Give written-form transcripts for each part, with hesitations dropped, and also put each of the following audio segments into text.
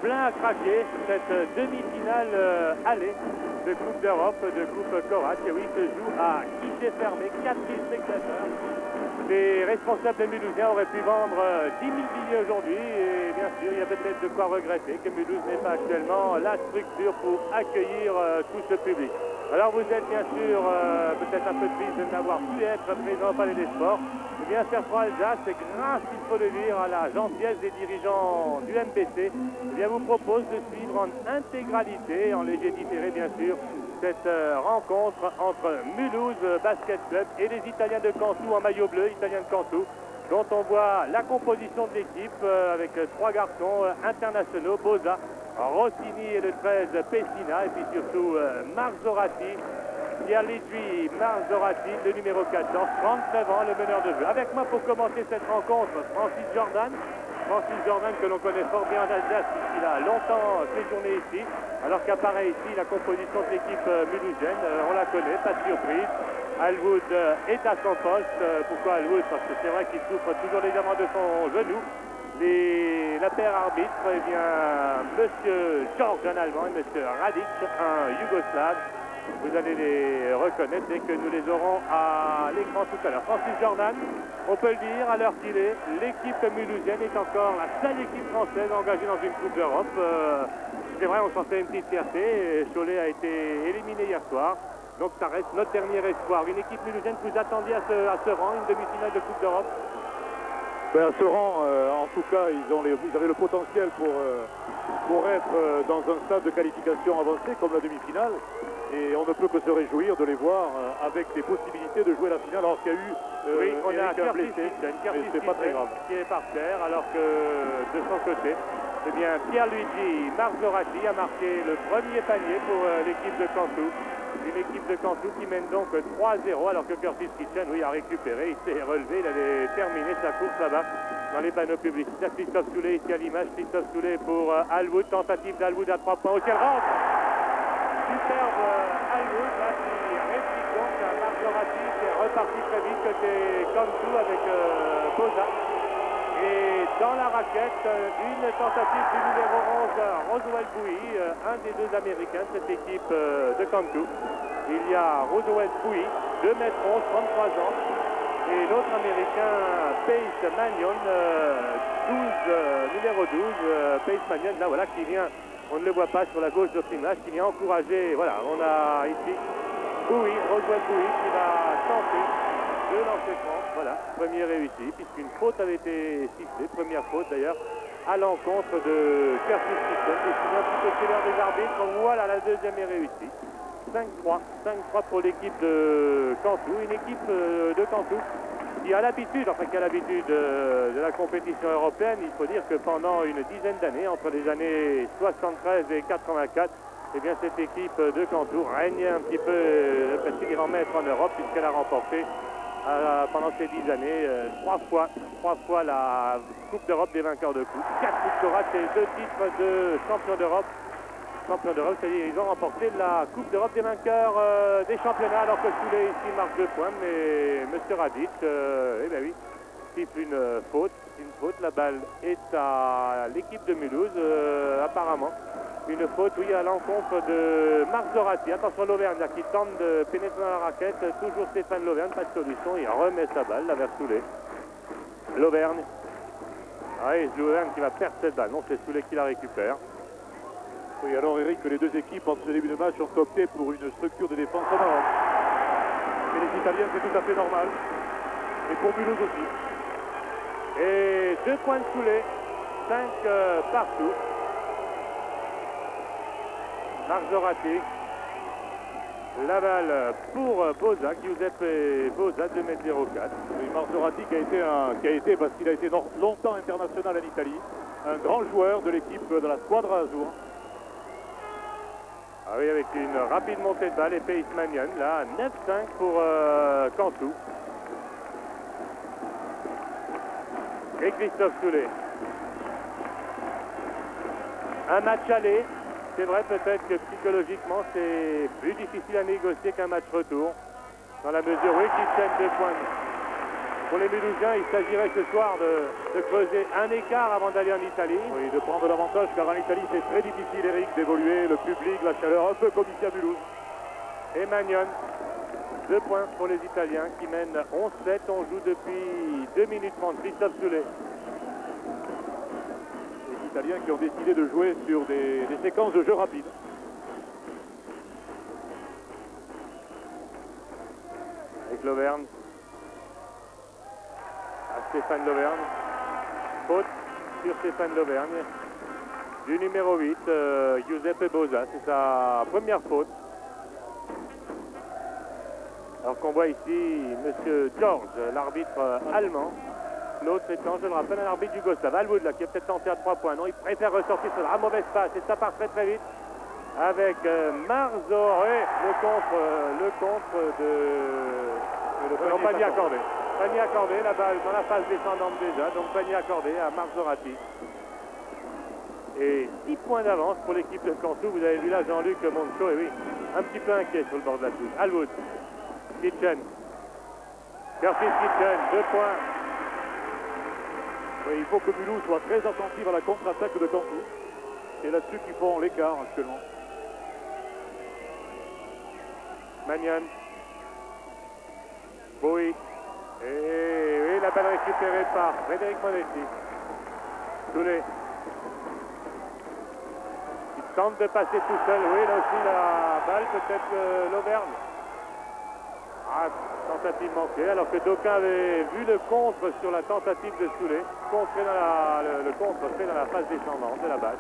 plein à craquer cette demi-finale aller de Coupe d'Europe, de Coupe Korac. Et oui, se joue à guichet fermé, 4000 spectateurs. Les responsables des Mulhousiens auraient pu vendre 10 000 billets aujourd'hui et bien sûr, il y a peut-être de quoi regretter que Mulhouse n'ait pas actuellement la structure pour accueillir tout ce public. Alors vous êtes bien sûr peut-être un peu triste de n'avoir pu être présent au Palais des Sports. Eh bien, Cerfroid Alsace, grâce, il faut le dire, à la gentillesse des dirigeants du MBC, eh bien, vous propose de suivre en intégralité, en léger différé bien sûr, cette rencontre entre Mulhouse Basket Club et les Italiens de Cantoux en maillot bleu, Italiens de Cantoux, dont on voit la composition de l'équipe avec trois garçons internationaux, Boza, Rossini et le 13 Pessina, et puis surtout Marzorati, Pierluigi Marzorati, le numéro 14, 39 ans, le meneur de jeu. Avec moi pour commenter cette rencontre, Francis Jordan que l'on connaît fort bien en Alsace puisqu'il a longtemps séjourné ici, alors qu'apparaît ici la composition de l'équipe mulhousienne, on la connaît, pas de surprise. Alwood est à son poste. Pourquoi Alwood? Parce que c'est vrai qu'il souffre toujours légèrement de son genou. La paire arbitre, eh bien, monsieur Georges, un Allemand, et monsieur Radic, un Yougoslave. Vous allez les reconnaître dès que nous les aurons à l'écran tout à l'heure. Francis Jordan, on peut le dire, à l'heure qu'il est, l'équipe mulhousienne est encore la seule équipe française engagée dans une Coupe d'Europe. C'est vrai, on s'en fait une petite fierté. Cholet a été éliminé hier soir. Donc ça reste notre dernier espoir. Une équipe mulhousienne, vous attendiez à ce rang, une demi-finale de Coupe d'Europe? Ben, à ce rang, en tout cas, ils avaient le potentiel pour être dans un stade de qualification avancé comme la demi-finale. Et on ne peut que se réjouir de les voir avec des possibilités de jouer la finale, alors qu'il y a eu oui, on a un blessé, mais c'est pas très grave. Qui est par terre, alors que de son côté, eh bien, Pierluigi Marzorati a marqué le premier panier pour l'équipe de Cantoux. Une équipe de Cantoux qui mène donc 3-0, alors que Curtis Kitchen, oui, a récupéré, il s'est relevé, il avait terminé sa course là-bas dans les panneaux publicitaires. Christophe Soulet ici à l'image, Christophe Soulet pour Alwood, tentative d'Alwood à 3 points au ciel, rentre. Superbe Alwood, là, qui réplique donc à Marzorati, qui est reparti très vite côté Cantoux avec Boza. Et dans la raquette, une tentative du numéro 11, Roswell Bouy, un des deux Américains de cette équipe de Cantoux. Il y a Roswell Bouy, 2 mètres 11, 33 ans. Et l'autre Américain, Pace Magnon, numéro 12, Pace Magnon, là voilà, qui vient, on ne le voit pas sur la gauche de l'image, qui vient encourager, voilà, on a ici Bouy, Roswell Bouy, qui va tenter de lancer franc, voilà, premier réussi, puisqu'une faute avait été sifflée, première faute d'ailleurs, à l'encontre de Curtis Kitchen, qui est un petit peu sévère des arbitres. Voilà, la deuxième est réussie. 5-3 pour l'équipe de Cantoux, une équipe de Cantoux qui a l'habitude, de la compétition européenne. Il faut dire que pendant une dizaine d'années, entre les années 73 et 84, eh bien, cette équipe de Cantoux régnait un petit peu le petit grand maître en Europe, puisqu'elle a remporté pendant ces 10 années 3 fois la Coupe d'Europe des vainqueurs de coupe, 4 Coupes Korac et 2 titres de champion d'Europe. Champion d'Europe, c'est-à-dire ils ont remporté la Coupe d'Europe des vainqueurs des championnats, alors que Soulet ici marque 2 points, mais M. Radic, eh bien oui, siffle une faute, la balle est à l'équipe de Mulhouse, apparemment. Une faute, oui, à l'encontre de Marzorati. Attention, l'Auvergne qui tente de pénétrer dans la raquette. Toujours Stéphane L'Auvergne, pas de solution. Il remet sa balle là vers Soulet. L'Auvergne. Ah oui, l'Auvergne qui va perdre cette balle. Non, c'est Soulet qui la récupère. Oui, alors Eric, les deux équipes en ce début de match ont opté pour une structure de défense en Europe. Mais les Italiens, c'est tout à fait normal. Et pour Mulhouse aussi. Et 2 points de Soulet. 5 partout. Marzorati, la balle pour Boza, Giuseppe Boza, 2,04 m. Oui, Marzorati qui a été parce qu'il a été longtemps international en Italie, un grand joueur de l'équipe de la Squadra Azur. Ah oui, avec une rapide montée de balle et Pace Magnon, là, 9-5 pour Cantoux. Et Christophe Soulet. Un match aller. C'est vrai peut-être que psychologiquement c'est plus difficile à négocier qu'un match retour. Dans la mesure où Kitchen 2 points. Pour les Mulhousiens, il s'agirait ce soir de creuser un écart avant d'aller en Italie. Oui, de prendre l'avantage, car en Italie, c'est très difficile, Eric, d'évoluer. Le public, la chaleur, un peu comme ici à Mulhouse. Et Magnon, 2 points pour les Italiens qui mènent 11-7. On joue depuis 2 minutes 30. Christophe Soulet. Les Italiens qui ont décidé de jouer sur des séquences de jeu rapides. Avec l'Auvergne. À Stéphane L'Auvergne. Faute sur Stéphane L'Auvergne. Du numéro 8, Giuseppe Bosa. C'est sa première faute. Alors qu'on voit ici M. George, l'arbitre allemand. L'autre étant, je le rappelle, un arbitre yougoslave. Alwood, là, qui a peut-être tenté à 3 points. Non, il préfère ressortir sur la mauvaise passe. Et ça part très très vite. Avec Marzoré, le contre de... Non, panier accordé. Panier accordé, la balle dans la phase descendante déjà. Donc panier accordé à Marzorati. Et 6 points d'avance pour l'équipe de Cantoux. Vous avez vu là Jean-Luc Moncho, et oui, un petit peu inquiet sur le bord de la touche. Alwood. Kitchen. Curtis Kitchen, 2 points. Oui, il faut que Mulhouse soit très attentif à la contre-attaque de Cantoux. C'est là-dessus qu'ils font l'écart actuellement. Magnon. Bowie. Et oui, la balle récupérée par Frédéric Monetti. Soulet. Il tente de passer tout seul. Oui, là aussi la balle, peut-être l'Auvergne. Ah, tentative manquée, alors que d'aucuns avaient vu le contre sur la tentative de Soulet. Le contre fait dans la phase descendante de la balle.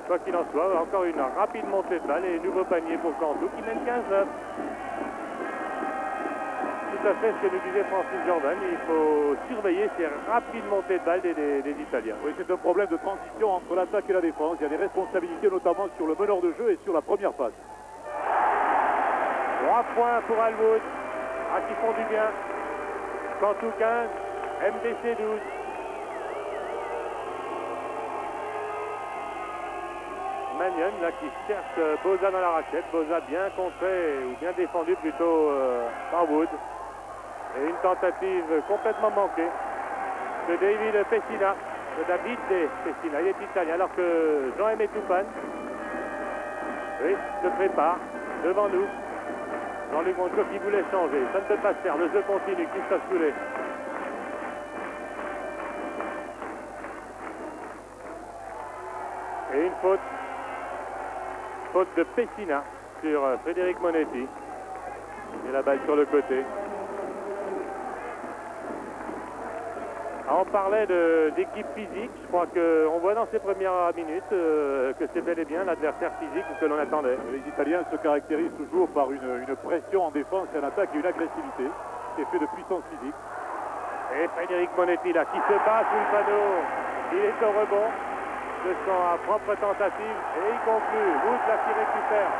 Quoi qu'il en soit, encore une rapide montée de balle et nouveau panier pour Cantoux qui mène 15-9. Tout à fait ce que nous disait Francis Jordan, il faut surveiller ces rapides montées de balle des Italiens. Oui, c'est un problème de transition entre l'attaque et la défense. Il y a des responsabilités notamment sur le meneur de jeu et sur la première passe. 3 points pour Alwood, qui font du bien. Cantoux 15, MBC 12. Magnon là qui cherche Boza dans la raquette. Boza bien contré, ou bien défendu plutôt par Wood. Et une tentative complètement manquée de David Pessina, de David Pessina. Il est italien alors que Jean-Aimé Toupane, oui, se prépare devant nous. Jean-Luc Moncho qui voulait changer. Ça ne peut pas se faire. Le jeu continue. Christophe Soulet. Et une faute. Faute de Pessina sur Frédéric Monetti. Et la balle sur le côté. On parlait d'équipe physique. Je crois qu'on voit dans ces premières minutes que c'est bel et bien l'adversaire physique que l'on attendait. Les Italiens se caractérisent toujours par une pression en défense et en attaque et une agressivité qui est fait de puissance physique. Et Frédéric Monetti là qui se bat sous le panneau. Il est au rebond de son propre tentative et il conclut. Wood là qui récupère.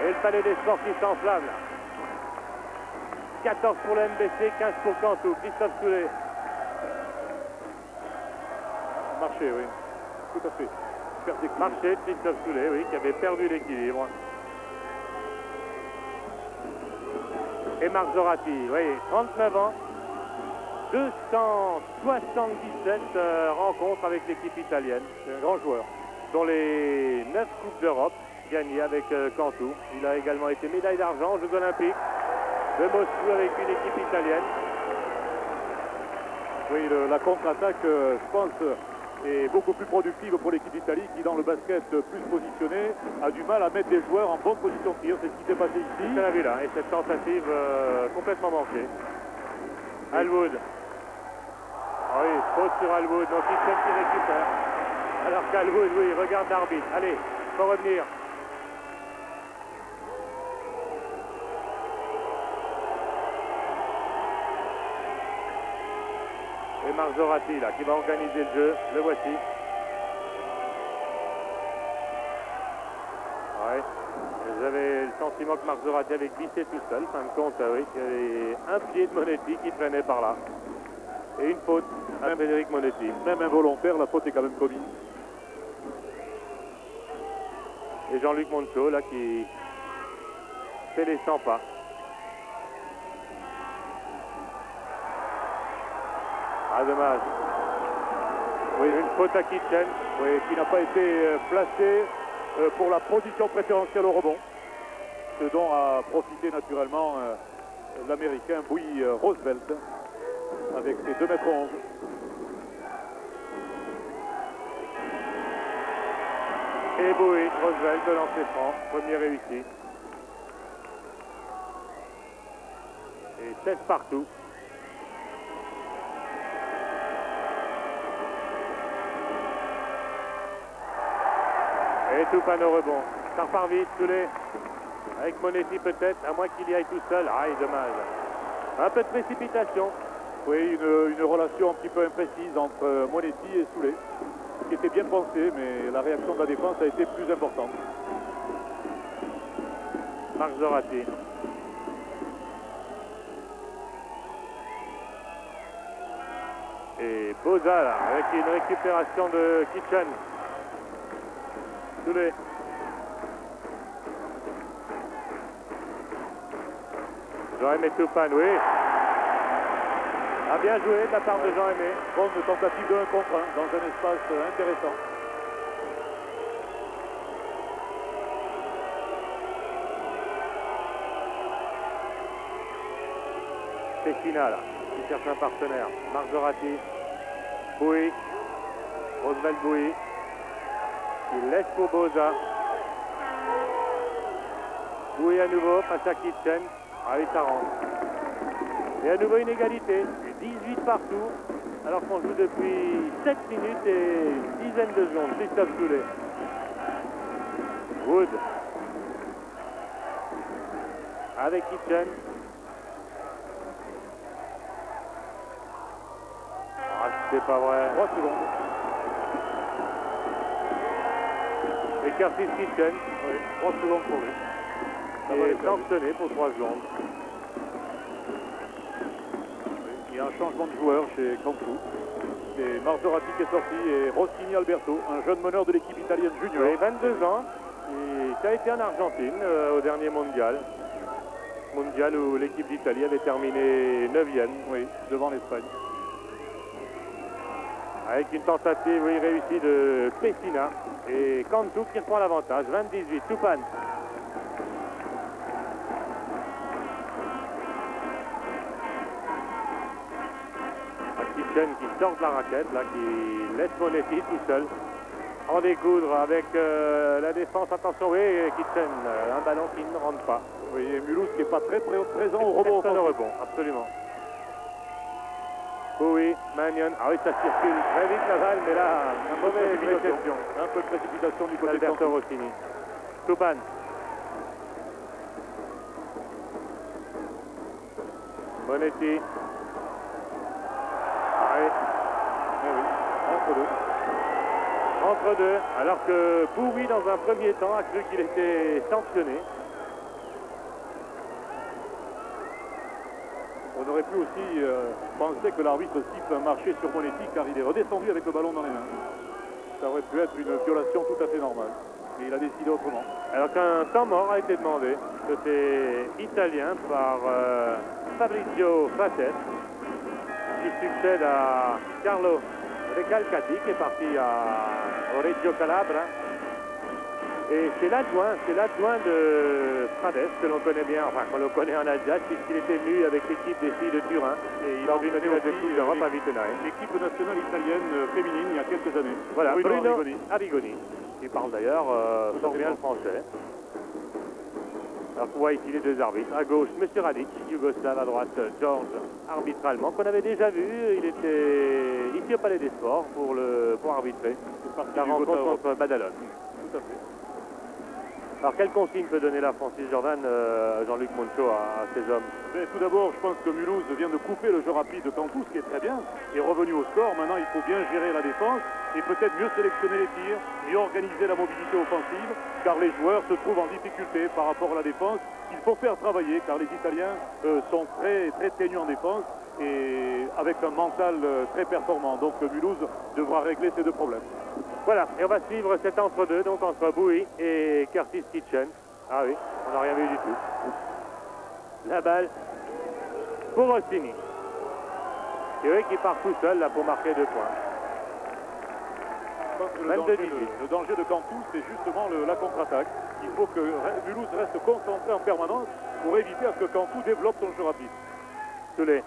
Et le palais des sports qui s'enflamme là. 14 pour le MBC, 15 pour Cantoux. Christophe Soulet. Marché, oui. Tout à fait. Marché de Christophe Soulet, oui, qui avait perdu l'équilibre. Et Marzorati, oui, 39 ans. 277 rencontres avec l'équipe italienne. C'est un grand joueur. Dont les 9 Coupes d'Europe gagnées avec Cantoux. Il a également été médaille d'argent aux Jeux Olympiques de Moscou avec une équipe italienne. Oui, la contre-attaque, je pense, est beaucoup plus productive pour l'équipe d'Italie qui, dans le basket plus positionné, a du mal à mettre des joueurs en bonne position de tir. C'est ce qui s'est passé ici. C'est la vue là, et cette tentative complètement manquée. Alwood. Ah oui, faute sur Alwood, donc il qui récupère. Alors qu'Alwood, oui, regarde l'arbitre. Allez, faut revenir. Et Marzorati là qui va organiser le jeu, le voici. Ouais. J'avais le sentiment que Marzorati avait glissé tout seul, fin de compte, oui, qu'il y avait un pied de Monetti qui traînait par là. Et une faute à Frédéric Monetti. Même involontaire, la faute est quand même commise. Et Jean-Luc Moncho là qui fait les 100 pas. Ah, dommage. Oui, une faute à Kitchen. Oui, qui n'a pas été placé pour la position préférentielle au rebond. Ce dont a profité naturellement l'Américain Bowie Roosevelt avec ses 2,11 m. Et Bowie, Roosevelt de lancer franc. Premier réussi. Et 16 partout. Et Toupane au rebond. Ça repart vite, Soulet. Avec Monetti peut-être, à moins qu'il y aille tout seul. Ah, dommage. Un peu de précipitation. Oui, une relation un petit peu imprécise entre Monetti et Soulet, qui était bien pensé, mais la réaction de la défense a été plus importante. Marc Zorati. Et Boza là, avec une récupération de Kitchen. Soulet. Jean-Aimé Toupane, oui. A bien joué de la part de Jean-Aimé. Bonne tentative de 1 contre 1 dans un espace intéressant. C'est Fina là, qui cherche un partenaire. Marc Zorati. Bowie. Roosevelt Bowie. Il laisse pour Boza. Bowie à nouveau, face à Kitchen. Ah oui, ça rentre. Et à nouveau une égalité. 18 partout. Alors qu'on joue depuis 7 minutes et une dizaine de secondes. Christophe Soulet. Wood. Avec Kitchen. Ah, c'est pas vrai. 3 secondes. Et Curtis Kitchen. Oui, 3 secondes pour lui. Il est sanctionné pour 3 secondes. Il y a un changement de joueur chez Cantu. C'est Marzorati qui est sorti et Rossini Alberto, un jeune meneur de l'équipe italienne junior. Il a 22 ans. Et qui a été en Argentine au dernier mondial. Mondial où l'équipe d'Italie avait terminé 9e. Oui, devant l'Espagne. Avec une tentative réussie de Pessina. Et Cantu qui reprend l'avantage. 20-18. Toupane. Kitchen qui sort de la raquette, là, qui laisse Monetti tout seul. En découdre avec la défense. Attention, oui, Kitchen, un ballon qui ne rentre pas. Oui, et Mulhouse qui n'est pas très présent au rebond. Personne au rebond, absolument. Oui, Magnon. Ah oui, ça circule très vite la balle, mais là, Un peu de précipitation. Un peu de précipitation du côté de Alberto Rossini. Toupane. Monetti. Ah oui. Eh oui, entre deux. Entre deux, alors que Bowie, dans un premier temps, a cru qu'il était sanctionné. On aurait pu aussi penser que l'arbitre siffle un marché sur Monetti car il est redescendu avec le ballon dans les mains. Ça aurait pu être une violation tout à fait normale. Mais il a décidé autrement. Alors qu'un temps mort a été demandé côté italien par Fabrizio Fatet, qui succède à Carlo Recalcati, qui est parti au Reggio Calabria. Et c'est l'adjoint de Prades, que l'on connaît bien, enfin qu'on le connaît en Alsace, puisqu'il était venu avec l'équipe des filles de Turin. Et il a ordonné la Coupe d'Europe à Wittenheim. L'équipe nationale italienne féminine il y a quelques années. Voilà, Bruno Arrigoni. Arrigoni. Il parle d'ailleurs fort bien le français. Alors, on voit ici les deux arbitres. À gauche, M. Radic, Yougoslave. À droite, George, arbitralement, qu'on avait déjà vu. Il était ici au Palais des Sports pour arbitrer la rencontre contre Badalone. Tout à fait. Alors, quelle consigne peut donner la Francis Jordan, Jean-Luc Moncho, à ses hommes? Mais tout d'abord, je pense que Mulhouse vient de couper le jeu rapide de Cantu, ce qui est très bien. Il est revenu au score. Maintenant, il faut bien gérer la défense et peut-être mieux sélectionner les tirs, mieux organiser la mobilité offensive, car les joueurs se trouvent en difficulté par rapport à la défense. Il faut faire travailler, car les Italiens sont très ténus en défense et avec un mental très performant. Donc Mulhouse devra régler ces deux problèmes. Voilà, et on va suivre cet entre-deux, donc entre Bowie et Curtis Kitchen. Ah oui, on n'a rien vu du tout. La balle pour Rossini. Thierry qui part tout seul là pour marquer 2 points. Je pense que le danger de Cantu, c'est justement la contre-attaque. Il faut que Mulhouse reste concentré en permanence pour éviter à ce que Cantu développe son jeu rapide. Soulet.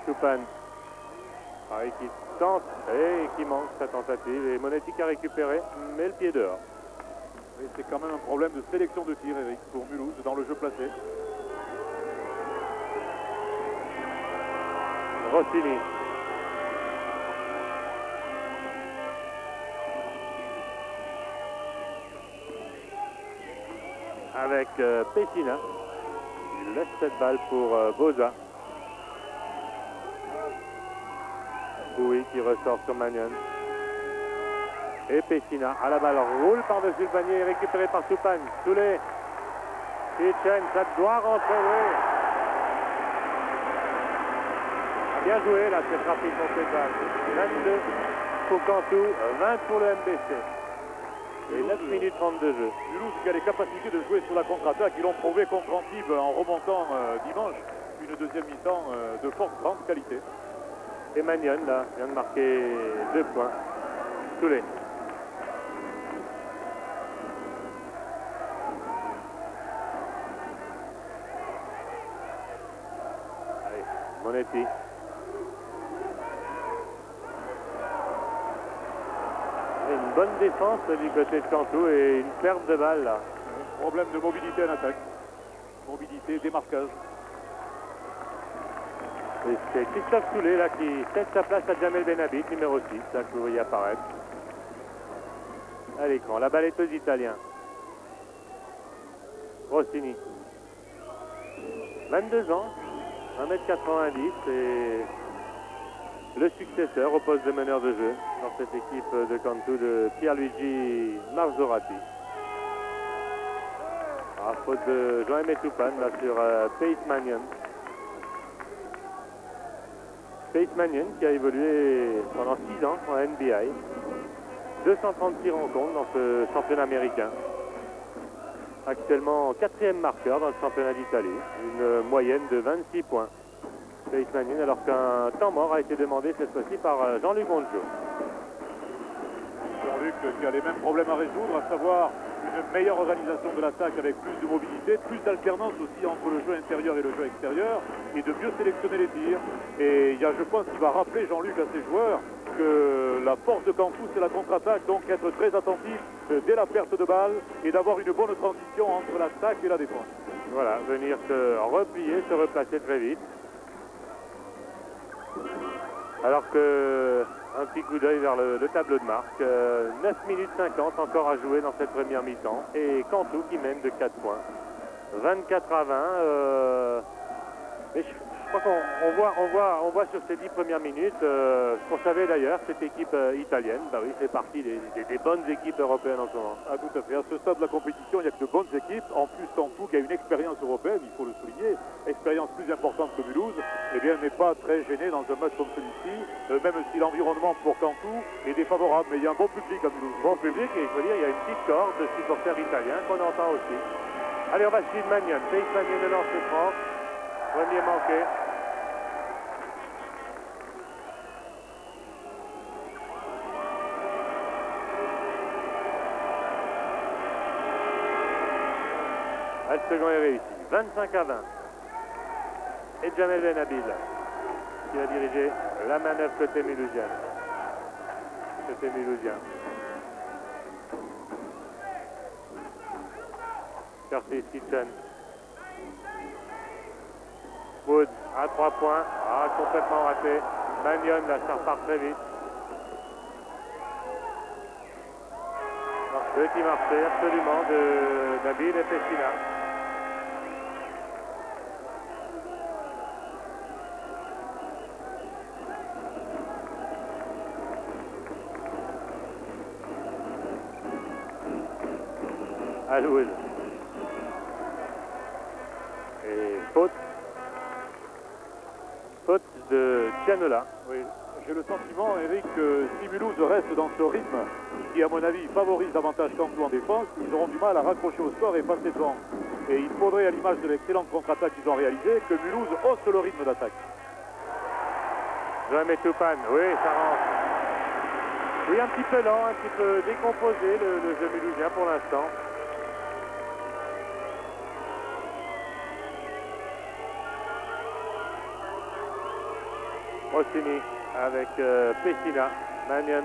Choupane. Qui tente et qui manque sa tentative. Et Monetti qui a récupéré, mais le pied dehors. Et c'est quand même un problème de sélection de tir, Eric, pour Mulhouse dans le jeu placé. Rossini. Avec Pessina. Il laisse cette balle pour Boza. Oui, qui ressort sur Magnon. Et Pessina à la balle roule par-dessus le panier, récupéré par Soupane. Soulet. Kitchen, ça doit rentrer, oui. Bien joué là, cette rapide montée de balle. 22 pour Cantu, 20 pour le MBC. Et 9 minutes 30 de jeu. Mulhouse qui a les capacités de jouer sur la contre-attaque. Ils l'ont prouvé contre Antibes en remontant dimanche. Une deuxième mi-temps de grande qualité. Et Magnon là, vient de marquer 2 points. Soulet. Allez, Monetti. Une bonne défense du côté de Cantu et une perte de balle là. Problème de mobilité en attaque. Mobilité, démarquage. Et c'est Christophe Soulet là qui cède sa place à Jamel Benhabib, numéro 6, là que vous voyez apparaître. À l'écran, la balle est aux Italiens. Rossini. 22 ans, 1m90 et le successeur au poste de meneur de jeu dans cette équipe de Cantu de Pierluigi Marzorati. Faute de Joël Toupane là sur Pace Magnon. Pace Magnon qui a évolué pendant 6 ans en NBA. 236 rencontres dans ce championnat américain. Actuellement 4e marqueur dans le championnat d'Italie. Une moyenne de 26 points. Pace Magnon, alors qu'un temps mort a été demandé cette fois-ci par Jean-Luc Gonjo. Jean-Luc qui a les mêmes problèmes à résoudre, à savoir une meilleure organisation de l'attaque avec plus de mobilité, plus d'alternance aussi entre le jeu intérieur et le jeu extérieur, et de mieux sélectionner les tirs. Et je pense qu'il va rappeler Jean-Luc à ses joueurs que la force de Cantu c'est la contre-attaque, donc être très attentif dès la perte de balle et d'avoir une bonne transition entre l'attaque et la défense. Voilà, venir se replier, se replacer très vite. Alors que un petit coup d'œil vers le tableau de marque. 9 minutes 50 encore à jouer dans cette première mi-temps. Et Cantu qui mène de 4 points. 24 à 20. Mais je crois qu'on voit sur ces 10 premières minutes ce qu'on savait d'ailleurs, cette équipe italienne, bah oui, c'est partie des bonnes équipes européennes en ce moment. Ah, tout à fait. À ce stade de la compétition, il n'y a que de bonnes équipes. En plus, Cantu qui a une expérience européenne, il faut le souligner, expérience plus importante que Mulhouse, eh bien, n'est pas très gêné dans un match comme celui-ci, même si l'environnement pour Cantu est défavorable. Mais il y a un bon public à Mulhouse. Bon public, et il faut dire, il y a une petite corde de supporters italiens qu'on entend aussi. Allez, on va suivre Magnon. Pace Magnon de lancer franc. Premier manqué. Le second est réussi. 25 à 20. Et Jamel Benhabib qui va diriger la manœuvre côté mulhousien. Curtis Kitchen. Wood à 3 points. Complètement raté. Magnon, là, ça repart très vite. Petit marché absolument de Nabil et Pessina. Alouel. Et faute de Cianola. Oui, j'ai le sentiment, Eric, que si Mulhouse reste dans ce rythme qui, à mon avis, favorise davantage Cantu en défense, ils auront du mal à raccrocher au score et passer devant. Et il faudrait, à l'image de l'excellente contre-attaque qu'ils ont réalisée, que Mulhouse hausse le rythme d'attaque. Joël Toupane, oui, ça rentre. Oui, un petit peu lent, un petit peu décomposé le jeu mulhousien pour l'instant. Rossini avec Pessina, Magnon,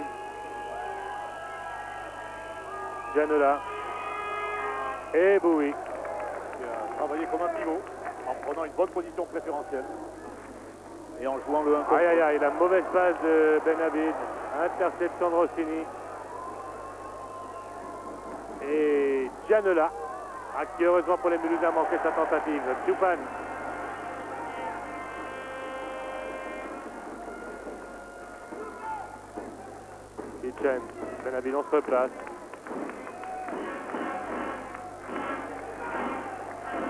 Gianola et Bowie. Qui a travaillé comme un pivot en prenant une bonne position préférentielle et en jouant le 1 contre 1. Aïe aïe aïe, la mauvaise passe de Benabid, interception de Rossini. Et Gianola, qui heureusement pour les Mulhousiens a manqué sa tentative. Toupane. Kitchen, Benabid on se replace.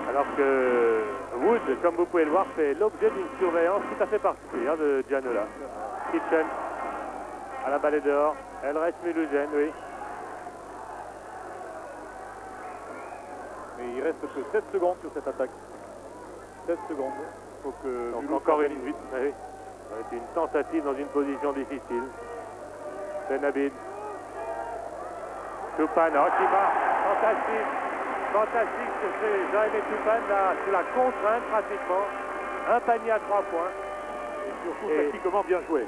Alors que Wood, comme vous pouvez le voir, fait l'objet d'une surveillance tout à fait particulière de Gianola. Kitchen, à la balle dehors, elle reste mulhousienne, oui. Mais il reste que 7 secondes sur cette attaque. 7 secondes. Il faut que Donc Mulhouse encore organise une vite. oui. C'est une tentative dans une position difficile. Benabid. Toupane, qui marque. Fantastique. Fantastique ce que fait Joël Toupane là, sous la contrainte pratiquement. Un panier à 3 points. Et surtout tactiquement bien joué.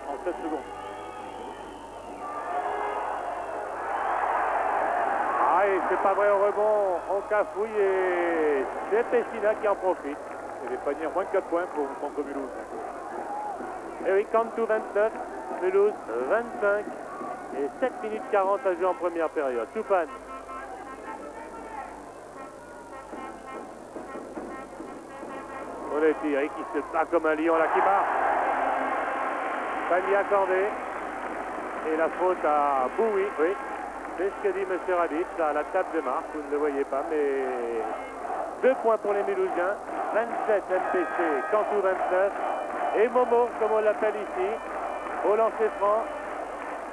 En 7 secondes. Ah, et c'est pas vrai au rebond. On cafouille et c'est Pessina qui en profite. Et les paniers à moins de 4 points contre Mulhouse. Et oui, Cantu 29, Mulhouse 25 et 7 minutes 40 à jouer en première période. Toupane. Monetti, qui se bat comme un lion là, qui marque. Panier accordé. Et la faute à Bowie, oui. C'est ce que dit M. Radic, à la table de marque, vous ne le voyez pas, mais 2 points pour les Mulhousiens, 27 MPC, Cantu 29, et Momo, comme on l'appelle ici, au lancer franc,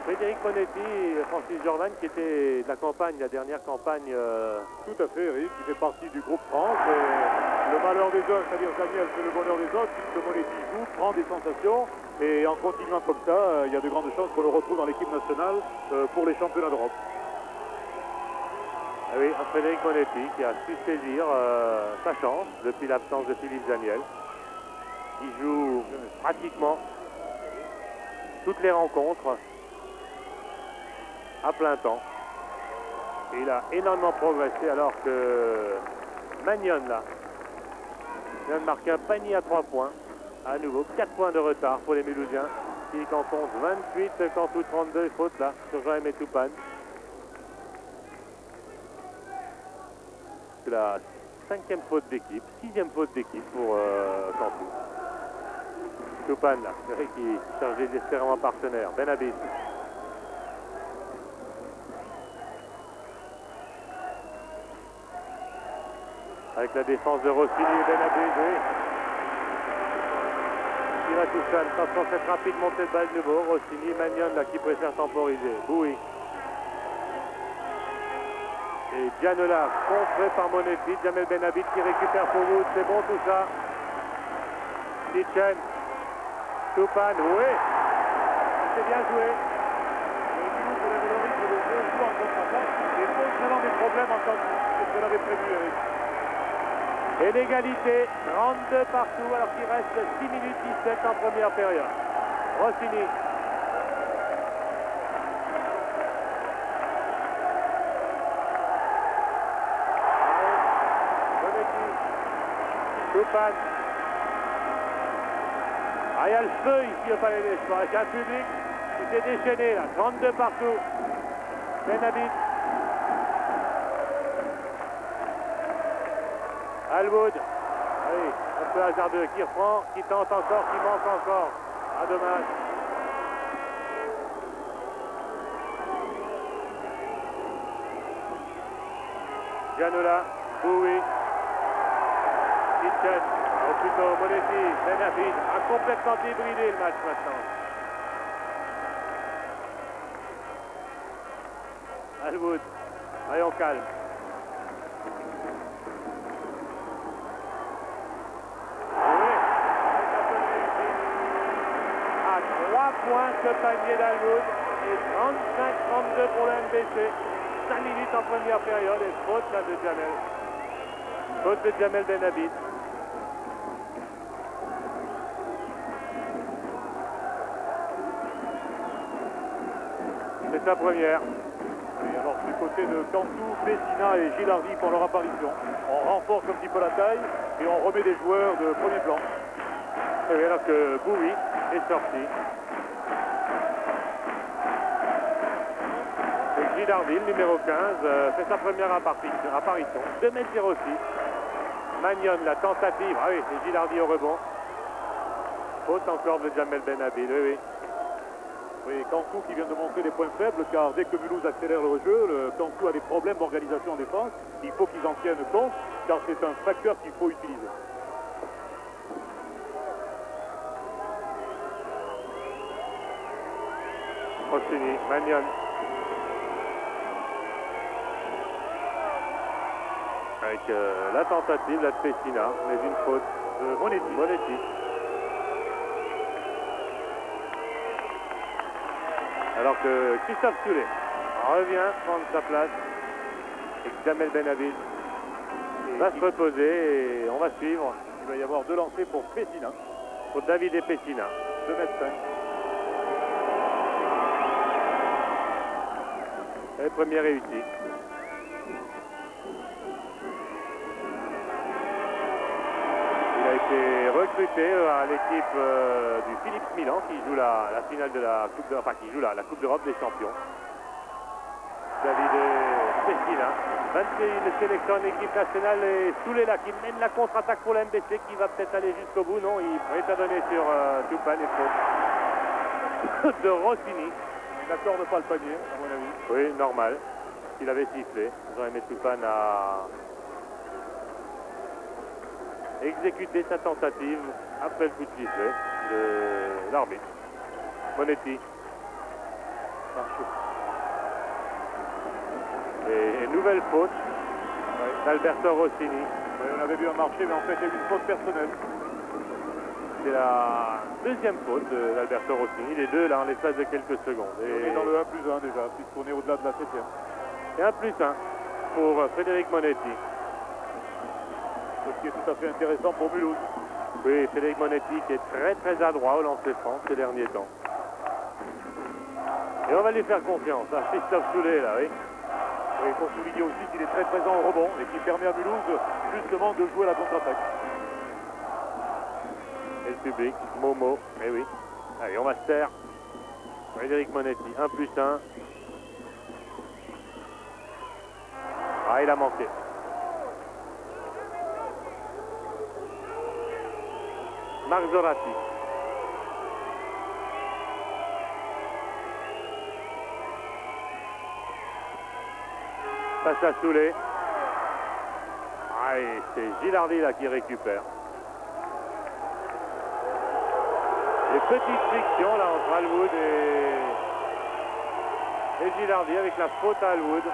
Frédéric Monetti et Francis Jordan, qui était de la campagne, la dernière campagne. Tout à fait, Eric, qui fait partie du groupe France. Et le malheur des uns, c'est-à-dire Daniel, c'est le bonheur des autres, puisque Monetti joue, prend des sensations, et en continuant comme ça, il y a de grandes chances qu'on le retrouve dans l'équipe nationale pour les championnats d'Europe. Ah oui, Frédéric Monetti qui a su saisir sa chance depuis l'absence de Philippe Daniel. Il joue pratiquement toutes les rencontres à plein temps. Et il a énormément progressé alors que Magnon là vient de marquer un panier à 3 points. À nouveau, 4 points de retard pour les Mulhousiens. Qui en compte 28, Cantu 32, faute là sur Joël Toupane. C'est la 5e faute d'équipe, 6e faute d'équipe pour Cantu. Toupane là, c'est vrai qu'il chargeait désespérément partenaire. Benabid. Avec la défense de Rossini et Benabid, oui. Il va tout seul, attention cette rapide montée de balle de nouveau. Rossini, Magnon là qui préfère temporiser. Bowie. Et Gianola, contré par Monetti. Jamel Benabid qui récupère pour Wood. C'est bon tout ça. Kitchen. Toupane, oui. C'est bien joué. Et Mulhouse, vous avez le rythme de jeu, joue en contre-attaque, et pose vraiment des problèmes en tant que ce l'avait prévu, Eric. Et l'égalité, 32 partout, alors qu'il reste 6 minutes 17 en première période. Rossini. Toupane. Ah, il y a le feu ici au Palais des Sports, avec un public qui s'est déchaîné là, 32 partout. Benabid. Alwood. Oui, un peu hasardeux, qui reprend, qui tente encore, qui manque encore. Ah, dommage. Gianola, Bowie. Kitchen, ou plutôt Monetti, Benabid a complètement débridé le match maintenant. Alwood, voyons calme. points ce panier d'Alwood. Et 35-32 pour le MBC. 5 minutes en première période et faute là de Jamel. Faute de Jamel Benhabib. C'est sa première. Et alors du côté de Cantu, Pessina et Gilardi font leur apparition. On renforce un petit peu la taille et on remet des joueurs de premier plan. Et alors que Boui est sorti. Et Gilardi, le numéro 15, fait sa première apparition. 2,06 m. Magnon, la tentative. Ah oui, et Gilardi au rebond. Faute encore de Jamel Benhabib. Oui. Oui, Cantu qui vient de montrer des points faibles, car dès que Mulhouse accélère le jeu, Cantu a des problèmes d'organisation en défense. Il faut qu'ils en tiennent compte, car c'est un facteur qu'il faut utiliser. Rossini, Magnon. Avec la tentative, la de Pessina, mais une faute de Monetti. Alors que Christophe Soulet revient prendre sa place et Jamel Benhabib va se reposer et on va suivre. Il va y avoir 2 lancers pour Pessina. Pour David et Pessina. 2,5 m. Et première réussie. Il a été recruté à l'équipe du Philips Milan qui joue la finale de la Coupe d'Europe, qui joue la Coupe d'Europe des champions. David Pessina, 21 sélections en équipe nationale et Soulet là qui mène la contre-attaque pour la MBC qui va peut-être aller jusqu'au bout. Non, il est à donner sur Toupane et faute de Rossini. Il n'accorde pas le panier, à mon avis. Oui, normal. Il avait sifflé. Jean-Aimé Toupane a exécuté sa tentative après le coup de sifflet de l'arbitre. Monetti. Et nouvelle faute d'Alberto Rossini. Oui, on avait vu un marché, mais en fait, il y a eu une faute personnelle. C'est la deuxième faute d'Alberto Rossini. Les deux, là, en l'espace de quelques secondes. Et on est dans le 1+1 déjà, puisqu'on est au-delà de la 7e. Et 1+1 pour Frédéric Monetti. Ce qui est tout à fait intéressant pour Mulhouse. Oui, Frédéric Monetti qui est très très adroit au lancer franc ces derniers temps. Et on va lui faire confiance à Christophe Soulet, là, oui. Et il faut souligner aussi qu'il est très présent au rebond et qui permet à Mulhouse justement de jouer la contre-attaque. Et le public, Momo, eh oui. Allez, on va se taire. Frédéric Monetti, 1+1. Ah, il a manqué. Marc Zoratti. Passe à Soulet. Ah, et c'est Gilardi là qui récupère. Les petites frictions là entre Alwood et Gilardi avec la faute à Alwood.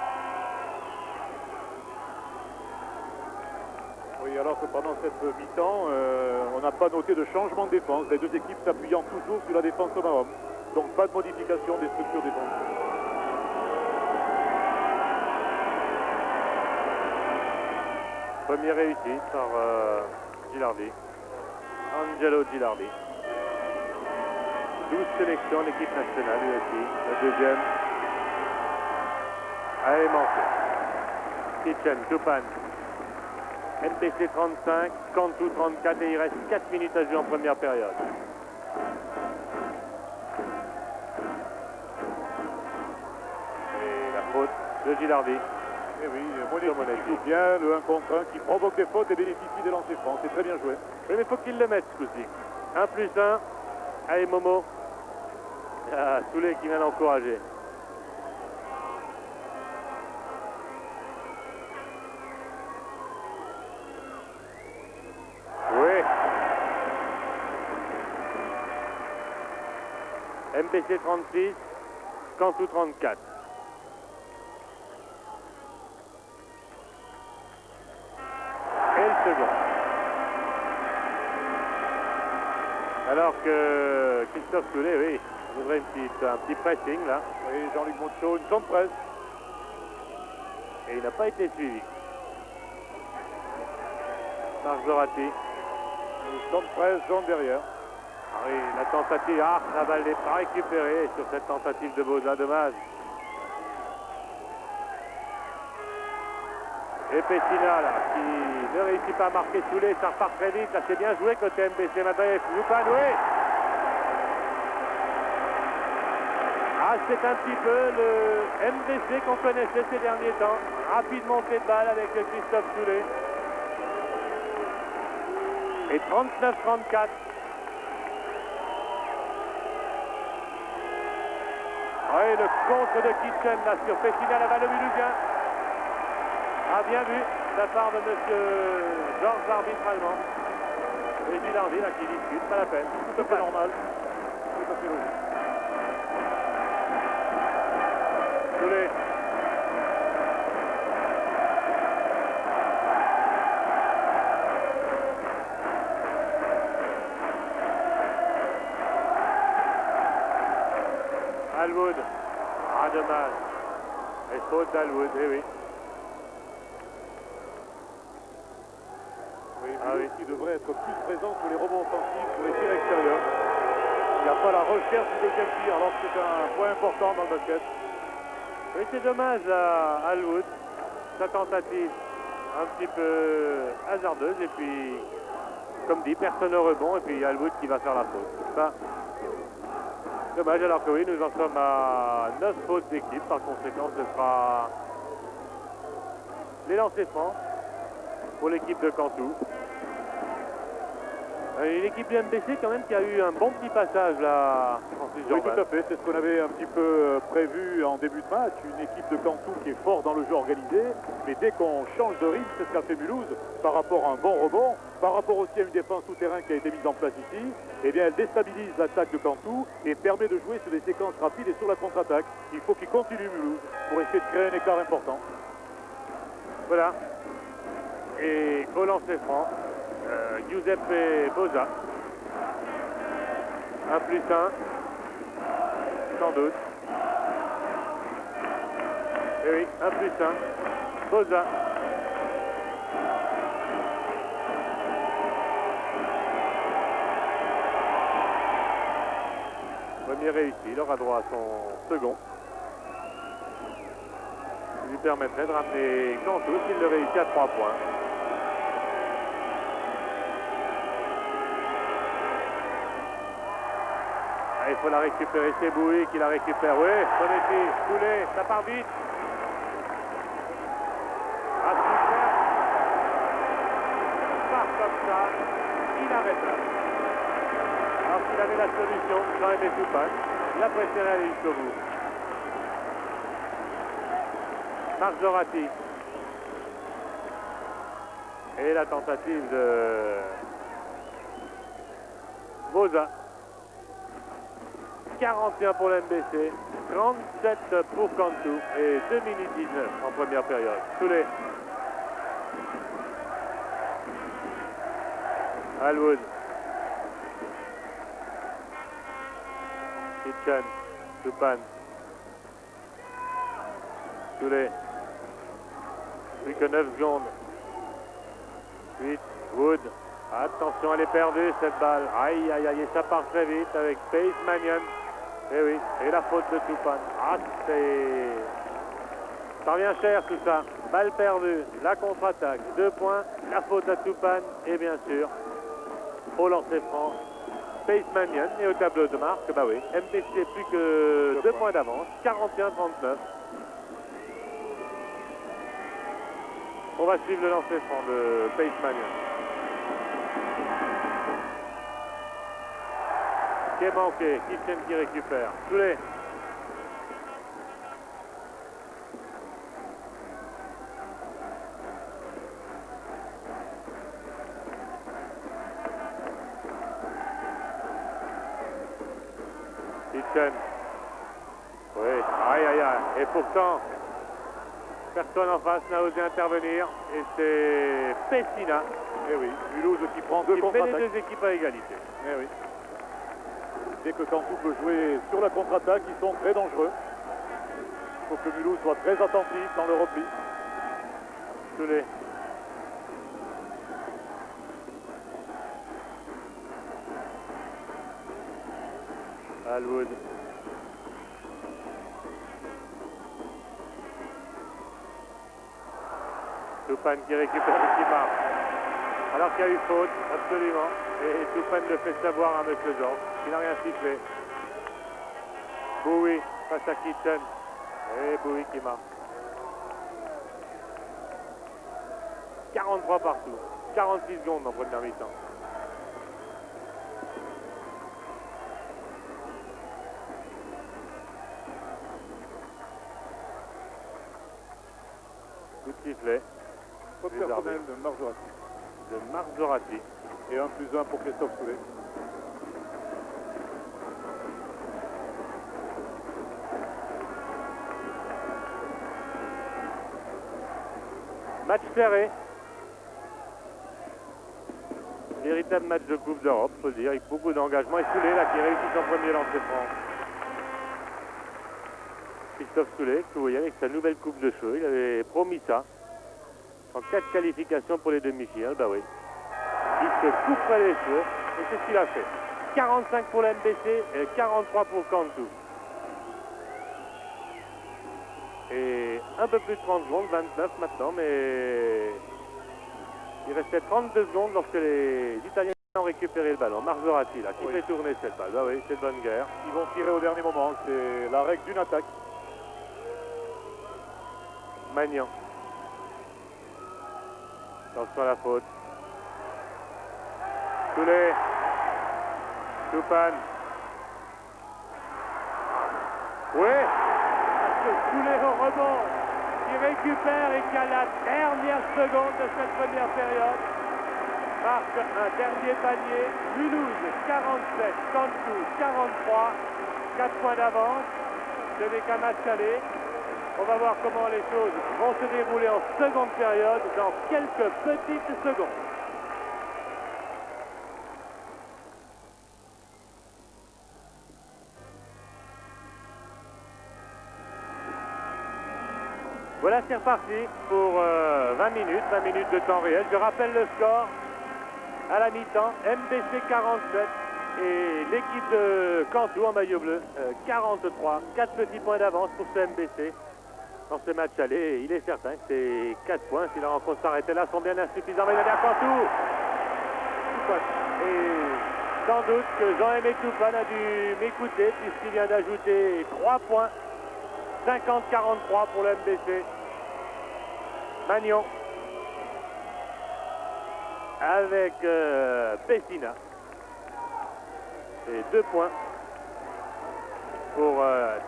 Oui, alors que pendant cette mi-temps, on n'a pas noté de changement de défense. Les deux équipes s'appuyant toujours sur la défense homme à homme. Donc pas de modification des structures défensives. Première réussite par Gilardi. Angelo Gilardi. 12 sélections en équipe nationale, lui aussi. La deuxième. Allez, manqué. Kitchen, Toupane. MPC 35, Cantu 34 et il reste 4 minutes à jouer en première période. Et la faute de Gilardi. Et oui, Monetti joue bien, le 1 contre 1 qui provoque des fautes et bénéficie des lancers francs. C'est très bien joué. Oui, mais il faut qu'il le mette ce coup-ci. 1+1. Allez, Momo. Ah, Soulet qui vient l'encourager. Oui. MPC 36, Cantu 34. Et le second. Alors que Christophe Soulet, oui, voudrait un petit pressing là. Oui, Jean-Luc Monchot, une zone presse. Et il n'a pas été suivi. Marzorati. Une zone presse, zone derrière. Ah oui, la tentative. Ah, la balle n'est pas récupérée sur cette tentative de Boza, dommage. Et Pessina là, qui ne réussit pas à marquer Soulet, ça repart très vite. Là, c'est bien joué côté MBC. Maintenant, il joue pas Noué. Ah, c'est un petit peu le MBC qu'on connaissait ces derniers temps. Rapide montée de balle avec Christophe Soulet. Et 39-34. Oui, le contre de Kitchen là sur Pessina, la balle au Mulhousien. Ah, bien vu de la part de M. Georges l'arbitre allemand. Et Gilles Hardy là qui discute, pas la peine. Tout à fait normal. Tout à fait logique. Soulet. Alwood. Ah, dommage. Et faute d'Alwood, eh oui. Oui, Mulhouse qui devrait être plus présent sur les rebonds offensifs, sur les tirs extérieurs. Il n'y a pas la recherche du deuxième tir, alors que c'est un point important dans le basket. Oui, c'est dommage à Alwood. Sa tentative un petit peu hasardeuse. Et puis, comme dit, personne au rebond. Et puis Alwood qui va faire la faute. Ça, dommage, alors que oui, nous en sommes à 9 fautes d'équipe. Par conséquent, ce sera les lancers francs pour l'équipe de Cantou. Une équipe du MBC quand même qui a eu un bon petit passage là. Oui, tout à fait, c'est ce qu'on avait un petit peu prévu en début de match. Une équipe de Cantou qui est fort dans le jeu organisé, mais dès qu'on change de rythme, c'est ce qu'a fait Mulhouse par rapport à un bon rebond, par rapport aussi à une défense souterrain qui a été mise en place ici. Eh bien, elle déstabilise l'attaque de Cantou et permet de jouer sur des séquences rapides et sur la contre-attaque. Il faut qu'il continue Mulhouse pour essayer de créer un écart important. Voilà. Et au lancer franc, Giuseppe Boza. 1+1, sans doute. Et oui, 1+1, Boza. Premier réussi, il aura droit à son second. Il lui permettrait de ramener Cantou s'il le réussit à 3 points. Il faut la récupérer, c'est Bouy qui la récupère. Oui, premier tir, Soulet, ça part vite. Ah, super. Part comme ça, il arrête là. Alors qu'il avait la solution, j'en ai tout pas. La pression allait jusqu'au bout. Marzorati. Et la tentative de Boza. 41 pour l'MBC, 37 pour Cantou et 2 minutes 19 en première période. Soulet. Alwood. Kitchen. Tupan. Soulet. Plus que 9 secondes. 8. Wood. Attention, elle est perdue cette balle. Aïe, aïe, aïe, et ça part très vite avec Pace Mannion. Et oui, et la faute de Tupan. Ah, c'est... Ça revient cher tout ça. Balle perdue, la contre-attaque, 2 points, la faute à Tupan et bien sûr, au lancer franc, Pace Mannion. Et au tableau de marque, bah oui, MBC plus que 2 points d'avance, 41-39. On va suivre le lancer franc de Pace Mannion. Qui est manqué, Kitchen qui récupère. Soulet. Kitchen. Oui, aïe aïe aïe. Et pourtant, personne en face n'a osé intervenir. Et c'est Pessina. Eh oui, Mulhouse qui prend 2 qui met contre-attaques. les deux équipes à égalité. Eh oui. dès que Cantu peut jouer sur la contre-attaque, ils sont très dangereux. Il faut que Mulhouse soit très attentif dans le repli. Soulet. Alwood. Toupane qui récupère et qui marque. Alors qu'il y a eu faute, absolument. Et Toupane le fait savoir à M. Georges, qui n'a rien sifflé. Bowie face à Kitchen. Et Bowie qui marque. 43 partout. 46 secondes en première mi-temps. Coup de sifflet. Faute personnelle de Marzorati. De Marzorati. Et 1+1 pour Christophe Soulet. Match serré. Véritable match de Coupe d'Europe, faut le dire, avec beaucoup d'engagement. Et Soulet, là, qui réussit son premier lancer franc. Christophe Soulet, que vous voyez avec sa nouvelle coupe de cheveux, il avait promis ça. En 4 qualifications pour les demi-finales, bah oui. Il se couperait les cheveux, et c'est ce qu'il a fait. 45 pour la MBC et 43 pour Cantu. Et un peu plus de 30 secondes, 29 maintenant, mais il restait 32 secondes lorsque les Italiens ont récupéré le ballon. Marzorati, là, qui fait tourner cette balle. Bah oui, c'est de bonne guerre. Ils vont tirer au dernier moment, c'est la règle d'une attaque. Magnan. Attention à la faute. Soulet. Toupane. Oui. Soulet au rebond. Qui récupère et qui a la dernière seconde de cette première période. Marque un dernier panier. Mulhouse 47, Cantu 43. 4 points d'avance. Ce n'est qu'un match aller. On va voir comment les choses vont se dérouler en seconde période dans quelques petites secondes. Voilà, c'est reparti pour 20 minutes de temps réel. Je rappelle le score à la mi-temps, MBC 47 et l'équipe de Cantu en maillot bleu 43. 4 petits points d'avance pour ce MBC. Dans ce match aller, il est certain que ces 4 points, si la rencontre s'arrêtait là, sont bien insuffisants. Mais il y a Cantu. Et sans doute que Jean-Aimé Toupane a dû m'écouter puisqu'il vient d'ajouter 3 points. 50-43 pour le MBC. Magnan. Avec Pessina. Et 2 points pour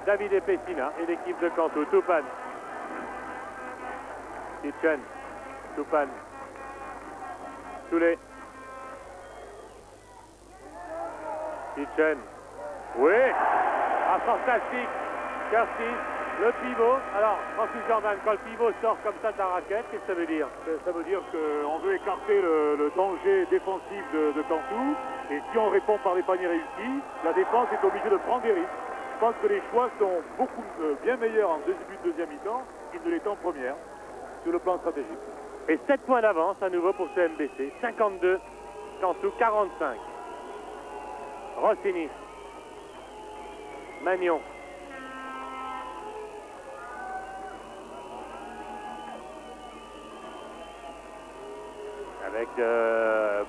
David et Pessina et l'équipe de Cantu. Toupane. Kitchen. Toupane. Soulet. Kitchen. Oui. Ah, fantastique. Curtis. Le pivot. Alors, Francis Jordan, quand le pivot sort comme ça de la raquette, qu'est-ce que ça veut dire? Ça veut dire qu'on veut écarter le danger défensif de Cantu. Et si on répond par des paniers réussis, la défense est obligée de prendre des risques. Je pense que les choix sont beaucoup bien meilleurs en début de deuxième mi-temps qu'ils ne l'étaient en première, sur le plan stratégique. Et 7 points d'avance à nouveau pour ce MBC. 52, Cantu 45. Rossini. Magnan. Avec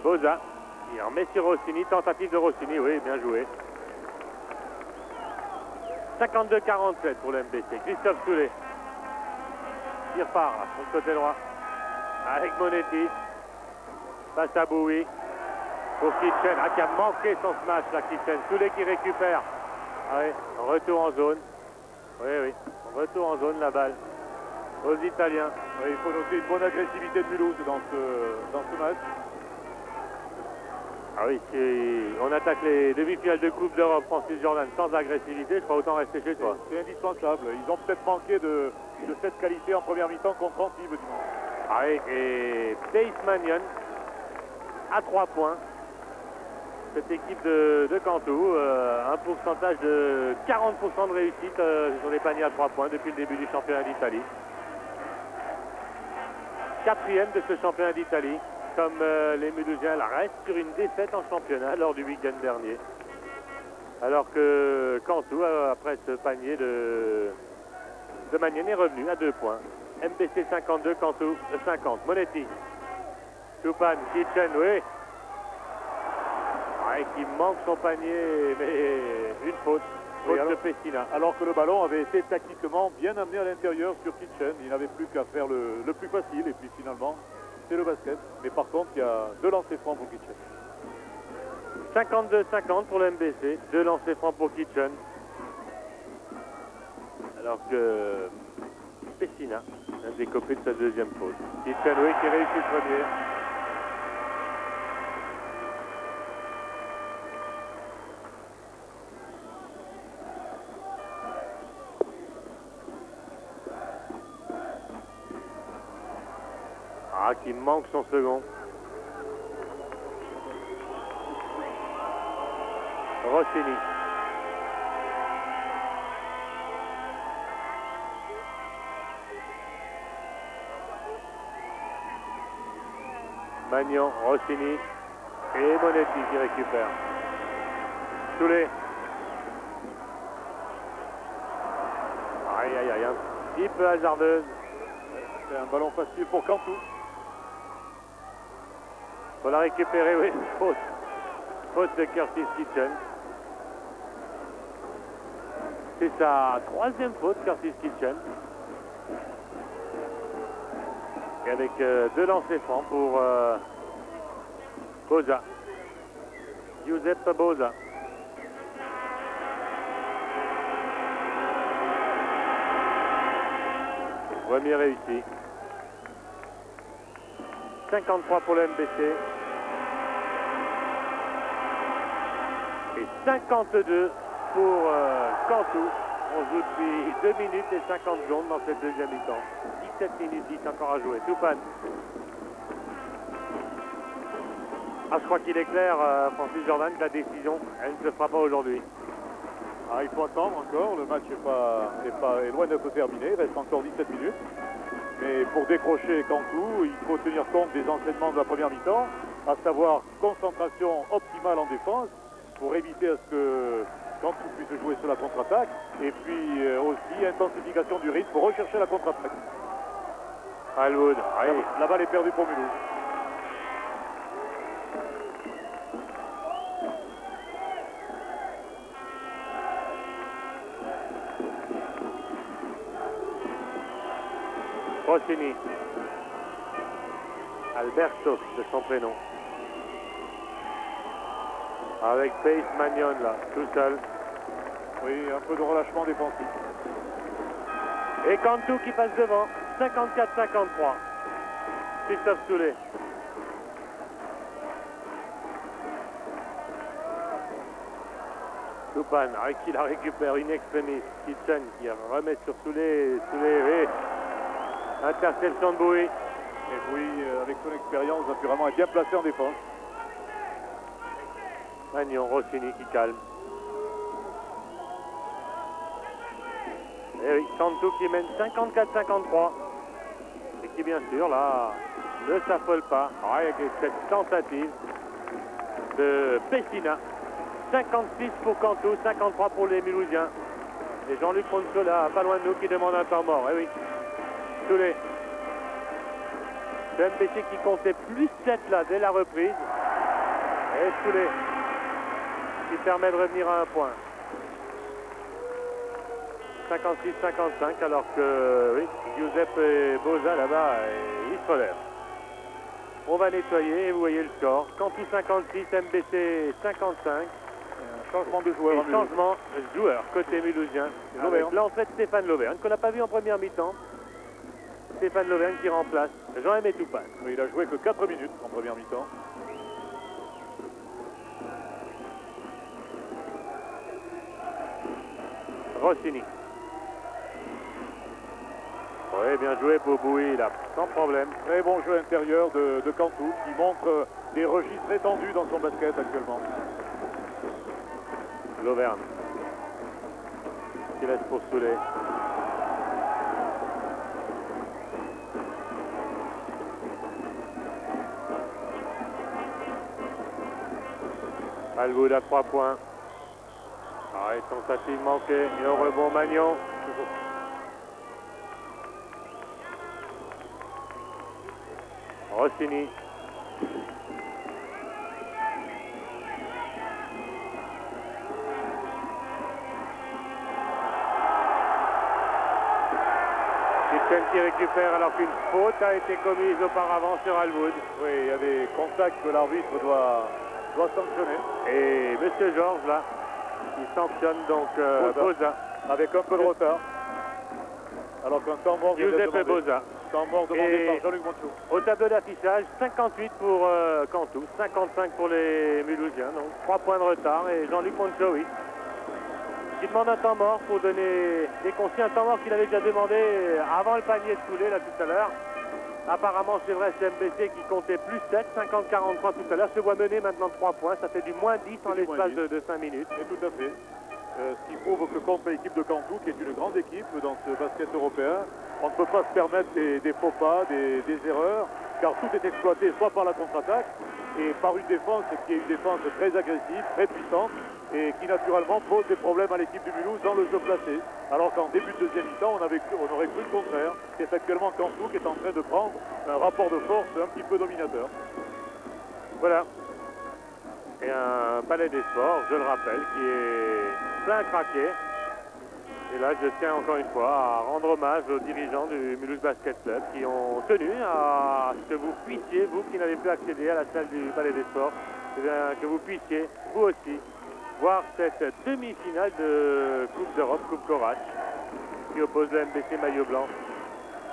Boza. Il remet sur Rossini. Tentative de Rossini, oui, bien joué. 52-47 pour le MBC. Christophe Soulet. Il repart sur le côté droit. Avec Monetti. Face à Bowie. Pour Kitchen. Ah, qui a manqué son smash là, Kitchen. Soulet qui récupère. Ah oui, retour en zone. Oui. Retour en zone, la balle. Aux Italiens. Oui, il faut noter une bonne agressivité de Mulhouse dans ce match. Ah oui, on attaque les demi-finales de Coupe d'Europe, Francis Jordan, sans agressivité, je crois autant rester chez toi. C'est indispensable. Ils ont peut-être manqué de cette qualité en première mi-temps contre Antibes dimanche. Ah oui, et Pace Magnan à 3 points. cette équipe de Cantu. Un pourcentage de 40% de réussite sur les paniers à 3 points depuis le début du championnat d'Italie. 4e de ce championnat d'Italie, comme les Mulhousiens restent sur une défaite en championnat lors du week-end dernier. Alors que Cantu, après ce panier de Magnen, est revenu à 2 points. MBC 52, Cantu 50. Monetti. Tupan, Kitchen, oui. Ouais, qui manque son panier, mais une faute. Faute de Pessina. Alors que le ballon avait été tactiquement bien amené à l'intérieur sur Kitchen. Il n'avait plus qu'à faire le plus facile. Et puis finalement, c'est le basket. Mais par contre, il y a 2 lancers francs pour Kitchen. 52-50 pour le MBC. 2 lancers francs pour Kitchen. Alors que Pessina a décopé de sa 2e faute. Kitchen, oui, qui réussit le premier. Ah, qui manque son second. Rossini. Magnan, Rossini et Monetti qui récupère. Soulet. Aïe, aïe, aïe, un petit peu hasardeuse. C'est un ballon facile pour Cantu. Faut la récupérer, oui. Faute. Faute de Curtis Kitchen. C'est sa 3e faute, Curtis Kitchen. Et avec 2 lancers francs pour Boza. Giuseppe Boza. Premier réussi. 53 pour le MBC. Et 52 pour Cantu. On joue depuis 2 minutes et 50 secondes dans cette 2e mi-temps. 17 minutes 10 encore à jouer. Tupan. Ah, je crois qu'il est clair, Francis Jordan, que la décision, elle ne se fera pas aujourd'hui. Ah, il faut attendre encore. Le match est loin d'être terminé. Il reste encore 17 minutes. Mais pour décrocher Cantu, il faut tenir compte des enseignements de la première mi-temps, à savoir concentration optimale en défense pour éviter à ce que Cantu puisse jouer sur la contre-attaque, et puis aussi intensification du rythme pour rechercher la contre-attaque. Alwood, la balle est perdue pour Mulhouse. Rossini. Alberto, de son prénom. Avec Pace Magnon là, tout seul. Oui, un peu de relâchement défensif. Et Cantu qui passe devant, 54-53. Christophe Soulet. Tupan, qui la récupère, in extremis. Kitchen qui remet sur Soulet. Soulet, oui. Interception de Bouy. Et Bouy, avec son expérience, va vraiment être bien placé en défense. Magnon, Rossini qui calme. Et oui, Cantu qui mène 54-53. Et qui, bien sûr, là, ne s'affole pas. Avec cette tentative de Pessina. 56 pour Cantu, 53 pour les Mulhousiens. Et Jean-Luc Ponceau, là, pas loin de nous, qui demande un temps mort. Eh oui. Soulet. Le MBC qui comptait plus 7 là dès la reprise. Et Soulet qui permet de revenir à 1 point. 56-55 alors que oui, Giuseppe et Boza là-bas, ils se relèvent. On va nettoyer et vous voyez le score. Cantu 56, MBC 55. Changement de joueur. Et changement de joueur côté mulhousien. Avec l'entrée de Stéphane Lauvergne qu'on n'a pas vu en première mi-temps. Stéphane Lauvergne qui remplace Jean-Aimé Tupan. Oui, il a joué que 4 minutes en première mi-temps. Rossini. Oui, bien joué pour Bouy, là, sans problème. Très bon jeu intérieur de Cantu qui montre des registres étendus dans son basket actuellement. L'Auvergne qui laisse pour Soulet. Alwood à 3 points. Arrêt tentative manquée et au rebond Magnon. Rossini. Kitchen qui récupère alors qu'une faute a été commise auparavant sur Alwood. Oui, il y a des contacts que l'arbitre doit sanctionner. Et Monsieur Georges là, qui sanctionne donc Boza. Avec un peu de retard. Alors qu'un temps mort vient d'être Giuseppe demandé. Boza. Temps mort demandé par Jean-Luc Monchou. Au tableau d'affichage, 58 pour Cantu, 55 pour les Mulhousiens, donc 3 points de retard. Et Jean-Luc Monchoui qui demande un temps mort pour donner des consignes, un temps mort qu'il avait déjà demandé avant le panier de Soulet là tout à l'heure. Apparemment c'est vrai, c'est MBC qui comptait plus 7, 50-43 tout à l'heure, se voit mener maintenant 3 points, ça fait du moins 10 en l'espace de 5 minutes. Et tout à fait. Ce qui prouve que contre l'équipe de Cantu, qui est une grande équipe dans ce basket européen, on ne peut pas se permettre des faux pas, des erreurs, car tout est exploité soit par la contre-attaque et par une défense qui est une défense très agressive, très puissante et qui naturellement pose des problèmes à l'équipe du Mulhouse dans le jeu placé. Alors qu'en début de deuxième mi-temps, on aurait cru le contraire. C'est actuellement Cantu qui est en train de prendre un rapport de force un petit peu dominateur. Voilà. Et un palais des sports, je le rappelle, qui est plein craqué. Et là, je tiens encore une fois à rendre hommage aux dirigeants du Mulhouse Basket Club qui ont tenu à ce que vous puissiez, vous qui n'avez plus accédé à la salle du palais des sports, eh bien, que vous puissiez, vous aussi, voir cette demi-finale de Coupe d'Europe, Coupe Corac, qui oppose le MBC maillot blanc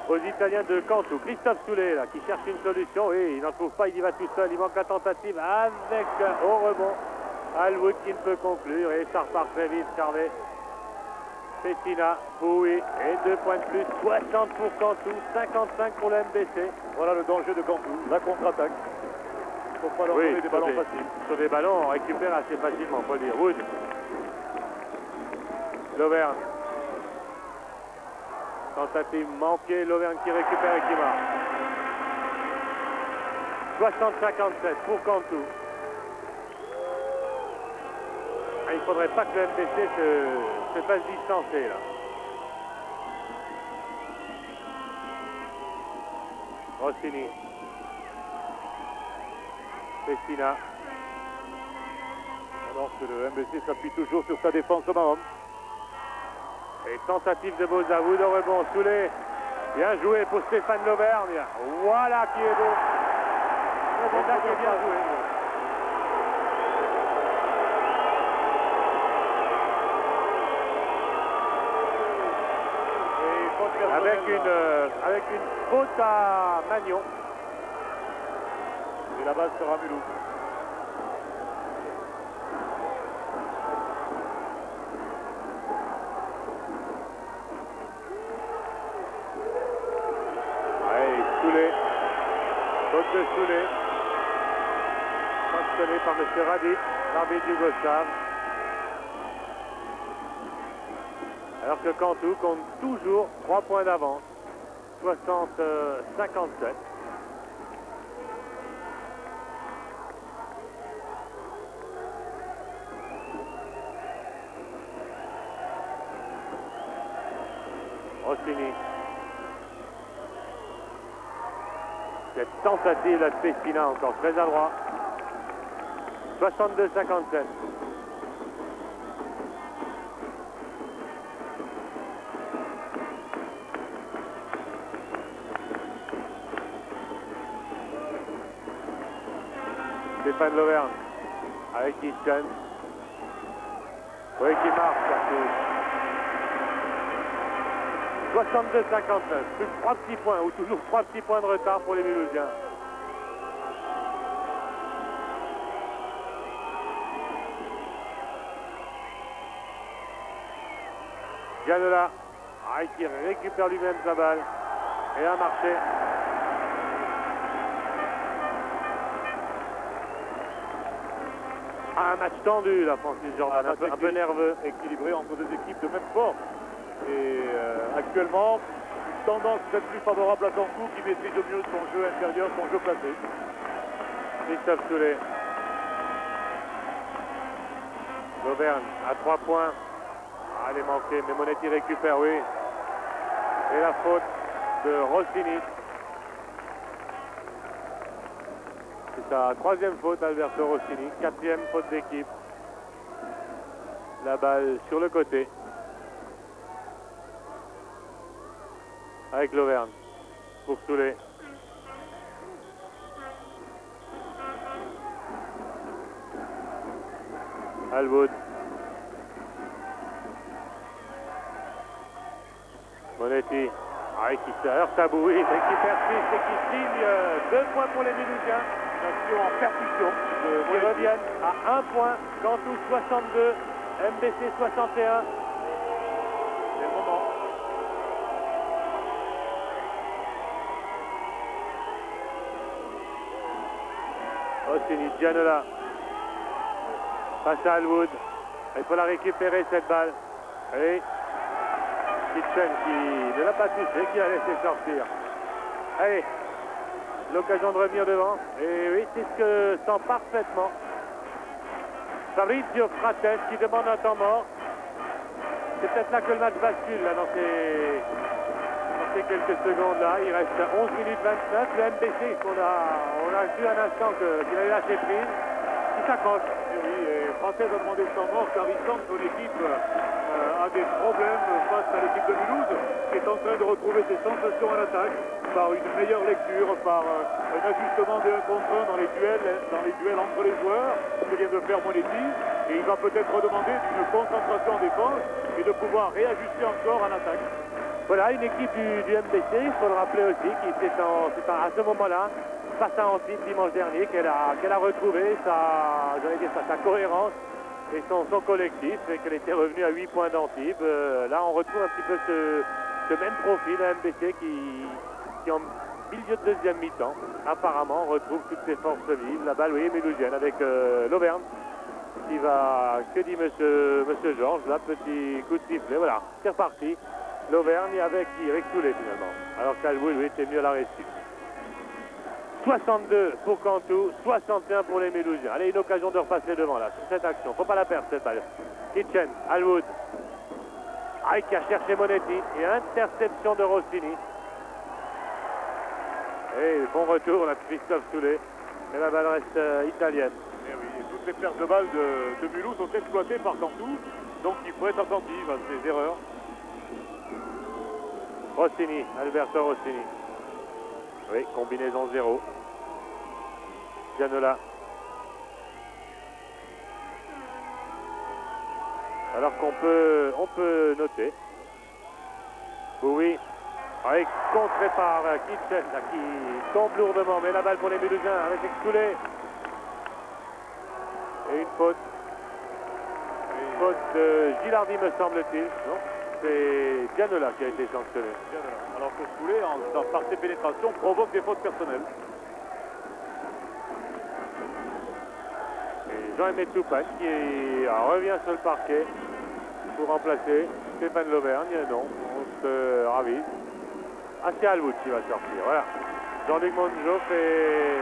aux Italiens de Cantu. Christophe Soulet là, qui cherche une solution, et il n'en trouve pas, il y va tout seul, il manque la tentative avec au rebond Alwood qui ne peut conclure, et ça repart très vite, Charvet. Pessina, Bouy, et 2 points de plus, 60 pour Cantu, 55 pour le MBC. Voilà le danger de Cantu, la contre-attaque. Il ne faut pas leur donner des ballons faciles. Sur des ballons, on récupère assez facilement, faut le dire. Wood. L'Auvergne. Tentative manquée, l'Auvergne qui récupère et qui marque. 60-57 pour Cantu. Ah, il ne faudrait pas que le MBC se fasse distancer là. Rossini. Pessina. Alors que le MBC s'appuie toujours sur sa défense au homme. Et tentative de Bozawood au rebond. Soulet. Bien joué pour Stéphane L'Auvergne. Voilà qui est beau. Boza qui est bien joué. Avec une faute à Magnon. Et la balle sera Mulhouse. Ouais, Soulet. Faute de Soulet. Sanctionné par M. Radic, l'arbitre yougoslave. Alors que Cantu compte toujours 3 points d'avance. 60-57. Rossini. Cette tentative là de Pessina encore très adroit. 62-57. Stéphane L'Auvergne avec Kitchen. Oui, qui marque. 62-59. Plus 3 petits points, ou toujours 3 petits points de retard pour les Mulhousiens. Gianola qui récupère lui-même sa balle. et un marché. Un match tendu là, Francis Jordan, un peu nerveux. Équilibré entre deux équipes de même force. Et actuellement, tendance peut-être plus favorable à Cantu qui maîtrise mieux son jeu intérieur, son jeu placé. Christophe Soulet. L'Auvergne à 3 points. Ah, elle est manquée, mais Monetti récupère, oui. Et la faute de Rossini. C'est sa 3e faute, Alberto Rossini. 4e faute d'équipe. La balle sur le côté. Avec l'Auvergne. Pour Soulet. Alwood. Monetti. Ah, qui se heurte à Bouy, et qui persiste et qui signe 2 points pour les Mulhousiens. Une action en percussion. Qui reviennent à 1 point. Cantu 62, MBC 61. C'est le moment. Rossini, Gianola. Passe à Alwood. Il faut la récupérer cette balle. Et Kitchen qui ne l'a pas touché, qui a laissé sortir. Allez, l'occasion de revenir devant. Et oui, c'est ce que sent parfaitement Fabrizio Frates qui demande un temps mort. C'est peut-être là que le match bascule là, dans ces quelques secondes là. Il reste 11 minutes 29. Le MBC, on a vu un instant qu'il avait lâché prise, qui s'accroche. Et oui, et Français a demandé le temps mort car il semble que l'équipe a des problèmes face à l'équipe de Mulhouse qui est en train de retrouver ses sensations à l'attaque par une meilleure lecture, par un ajustement de 1 contre 1 dans les duels entre les joueurs, ce que vient de faire Monetti, et il va peut-être demander une concentration en défense et de pouvoir réajuster encore en attaque. Voilà, une équipe du MBC, il faut le rappeler aussi, qui était à ce moment-là, face à Antibes dimanche dernier, qu'elle a retrouvé sa cohérence et son collectif, et qu'elle était revenue à 8 points d'Antibes. Là, on retrouve un petit peu ce même profil à MBC qui en milieu de deuxième mi-temps, apparemment, retrouve toutes ses forces vives. La balle, oui, Mulhousienne avec l'Auvergne qui va, que dit monsieur Georges, là, petit coup de sifflet, voilà, c'est reparti. L'Auvergne avec Soulet finalement, alors qu'Alwood, lui, était mieux à la réussite. 62 pour Cantu, 61 pour les Mulhousiens. Allez, une occasion de repasser devant là, sur cette action. Faut pas la perdre cette balle. Kitchen, Alwood. Qui a cherché Monetti et interception de Rossini. Et bon retour là de Christophe Soulet. Et la balle reste italienne. Et oui, et toutes les pertes de balles de Mulhouse sont exploitées par Cantu, donc il faut être attentif à ces erreurs. Rossini, Alberto Rossini. Oui, combinaison 0. Gianola. Alors qu'on peut noter. Oui. Contré par Kitchen, qui tombe lourdement, mais la balle pour les Mulhousiens avec Soulet. Et une faute. Une faute de Gilardi, me semble-t-il. Non, c'est Gianola qui a été sanctionné. Alors que Soulet, par ses pénétrations, provoque des fautes personnelles. Et Jean-Aimé Toupane qui revient sur le parquet pour remplacer Stéphane L'Auvergne. Non, on se ravise. C'est Alwood qui va sortir. Voilà. Jean-Luc Mongeau fait.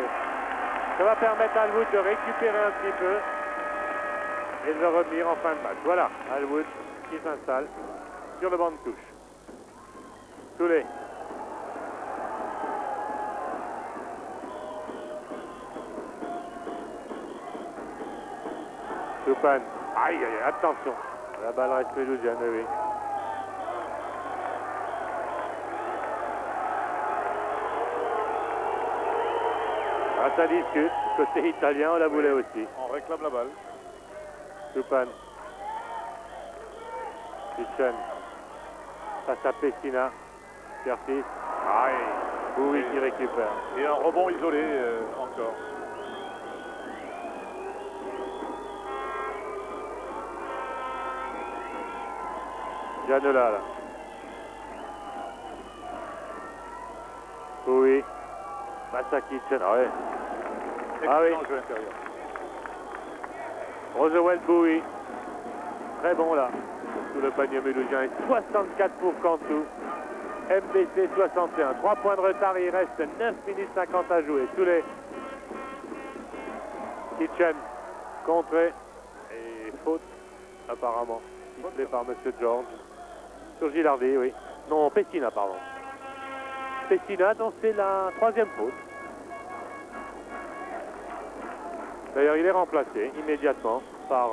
Ça va permettre à Alwood de récupérer un petit peu et de revenir en fin de match. Voilà, Alwood qui s'installe sur le banc de touche. Soulet. Toupane. Aïe, attention. La balle reste mulhousienne, oui. Ça discute. Côté italien, on la voulait aussi. On réclame la balle. Toupane. Kitchen. Face à Pessina. Curtis. Oui, qui récupère. Et un rebond isolé encore. Gianola là. Oui. Massa Kitchen, ouais. Ah oui. Jeu intérieur. Roosevelt Bowie. Très bon là. Sous le panier mulhousien. Et 64 pour Cantu. MBC 61. 3 points de retard. Il reste 9 minutes 50 à jouer. Sous les Kitchen. Contré. Et faute, apparemment. Sifflé par M. George. Sur Gilardi, oui. Non, Pessina, pardon. Pessina, donc c'est la 3e faute. D'ailleurs, il est remplacé immédiatement par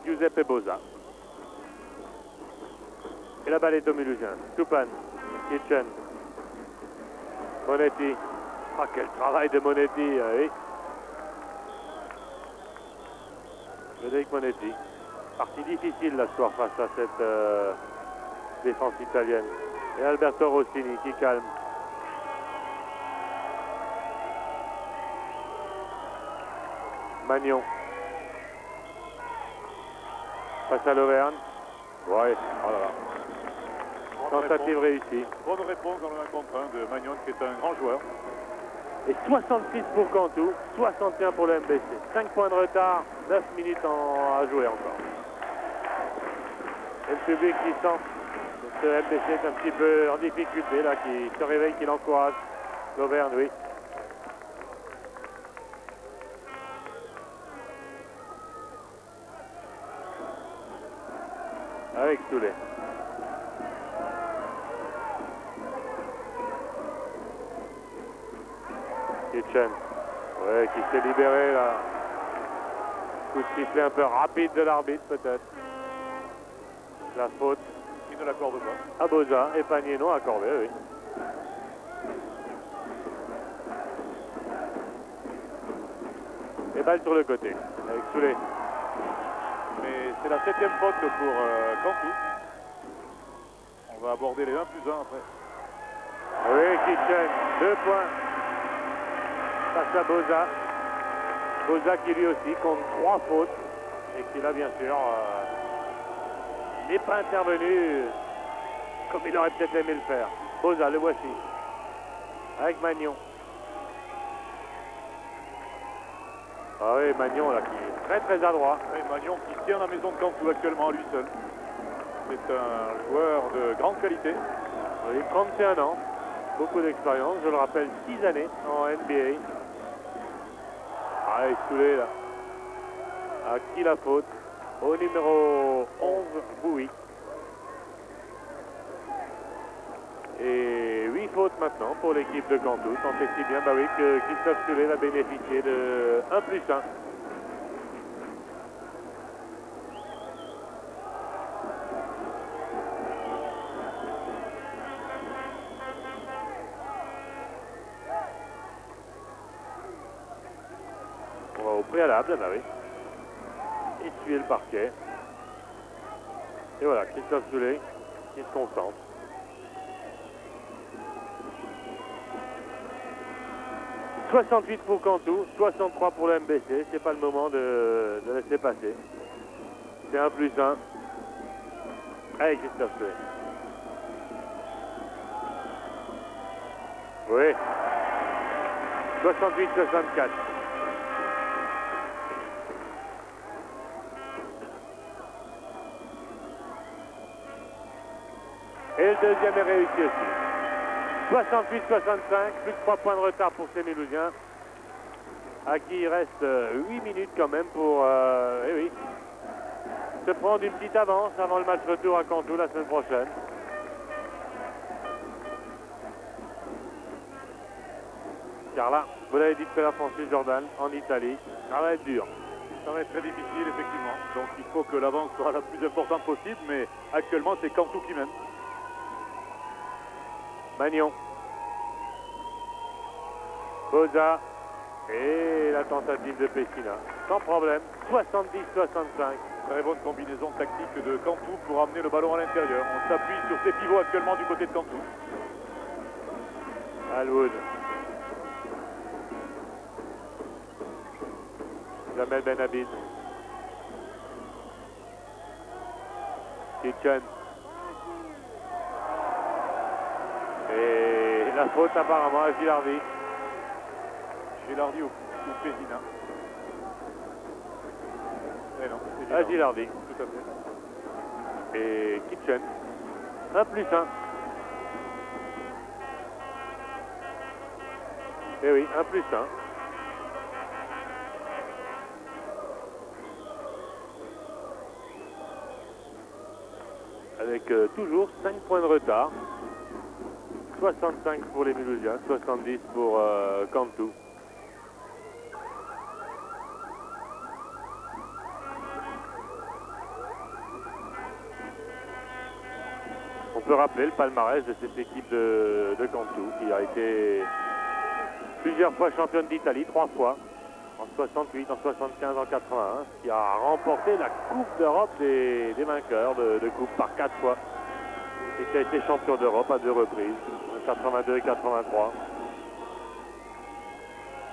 Giuseppe Boza. Et la balle est au Mulhousien. Stupan, Kitchen, Monetti. Ah, quel travail de Monetti, oui. Frédéric Monetti. Partie difficile là ce soir face à cette défense italienne. Et Alberto Rossini qui calme. Magnon. Face à l'Auvergne. Ouais, oh là là. Tentative réussie. Bonne réponse dans le 1 contre 1 de Magnon, qui est un grand joueur. Et 66 pour Cantu, 61 pour le MBC. 5 points de retard, 9 minutes à jouer encore. Et le public qui sent que ce MBC est un petit peu en difficulté, là, qui se réveille, qui l'encourage. L'Auvergne, oui. Avec Soulet. Kitchen, ouais, qui s'est libéré là. Coup de sifflet un peu rapide de l'arbitre peut-être. La faute. Il ne l'accorde pas. À Boza et panier non accordé, oui. Et balle sur le côté, avec Soulet. Mais c'est la 7e faute pour Cantu. On va aborder les 1 plus 1 après. Oui, Kitchen, 2 points. Face à Boza. Boza qui lui aussi compte 3 fautes. Et qui là, bien sûr, n'est pas intervenu comme il aurait peut-être aimé le faire. Boza, le voici. Avec Magnon. Ah oui, Magnon là qui est très très adroit. Et Magnon qui tient la maison de Cantu actuellement à lui seul. C'est un joueur de grande qualité. Oui, 31 ans, beaucoup d'expérience, je le rappelle, 6 années en NBA. Ah, il est Soulet là. À qui la faute? Au numéro 11, Boui. Et 8 fautes maintenant pour l'équipe de Cantu. Tant et si bien, bah oui, que Christophe Soulet va bénéficier de 1 plus 1. On va au préalable, bah oui. Essuyer le parquet. Et voilà, Christophe Soulet qui se concentre. « 68 pour Cantu, 63 pour le MBC. C'est pas le moment de laisser passer. C'est 1 plus 1. Allez, Christophe Soulet. Oui. 68-64. Et le deuxième est réussi aussi. 68-65, plus de 3 points de retard pour ces Mulhousiens. À qui il reste 8 minutes quand même pour eh oui, se prendre une petite avance avant le match retour à Cantu la semaine prochaine. Car là, vous l'avez dit tout à l'heure, Francis Jordan, en Italie, ça va être dur. Ça va être très difficile, effectivement. Donc il faut que l'avance soit la plus importante possible, mais actuellement c'est Cantu qui mène. Magnon. Boza. Et la tentative de Pessina. Sans problème. 70-65. Très bonne combinaison tactique de Cantu pour amener le ballon à l'intérieur. On s'appuie sur ses pivots actuellement du côté de Cantu. Alwood. Jamel Benhabib. Kitchen. Et La faute apparemment à Gilardi. Gilardi ou Pézina. Eh non, c'est À Gilardi. Tout à fait. Et Kitchen. 1+1. Eh oui, 1+1. Avec toujours 5 points de retard. 65 pour les Mulhousiens, 70 pour Cantu. On peut rappeler le palmarès de cette équipe de Cantu qui a été plusieurs fois championne d'Italie, 3 fois, en 68, en 75, en 81, qui a remporté la Coupe d'Europe des vainqueurs de Coupe par 4 fois et qui a été champion d'Europe à 2 reprises, en 82 et 83.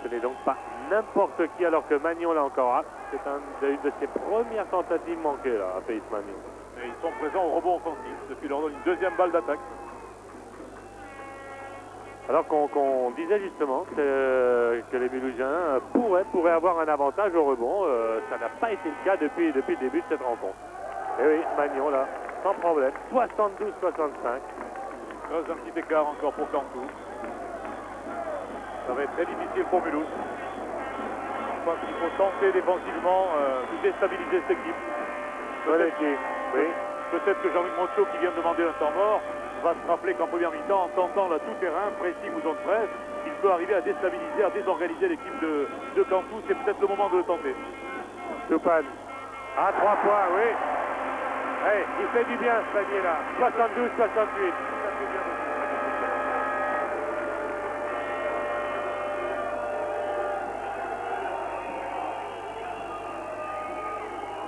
Ce n'est donc pas n'importe qui, alors que Magnon l'a encore hâte. C'est une de ses premières tentatives manquées là, à Pays Magnon. Et ils sont présents au rebond offensif depuis leur une deuxième balle d'attaque. Alors qu'on disait justement que les Mulhousiens pourraient avoir un avantage au rebond. Ça n'a pas été le cas depuis le début de cette rencontre. Et oui, Magnon là, sans problème, 72-65. Creuse un petit écart encore pour Cantu. Ça va être très difficile pour Mulhouse. Je pense qu'il faut tenter défensivement de déstabiliser cette équipe. Oui. Peut-être que Jean-Luc Monceau, qui vient de demander un temps mort, va se rappeler qu'en première mi-temps, en tentant là tout terrain, précis ou zone presse, il peut arriver à déstabiliser, à désorganiser l'équipe de Cantu. C'est peut-être le moment de le tenter. Toupane. À 3 points, oui. Hey, il fait du bien ce panier-là. 72-68.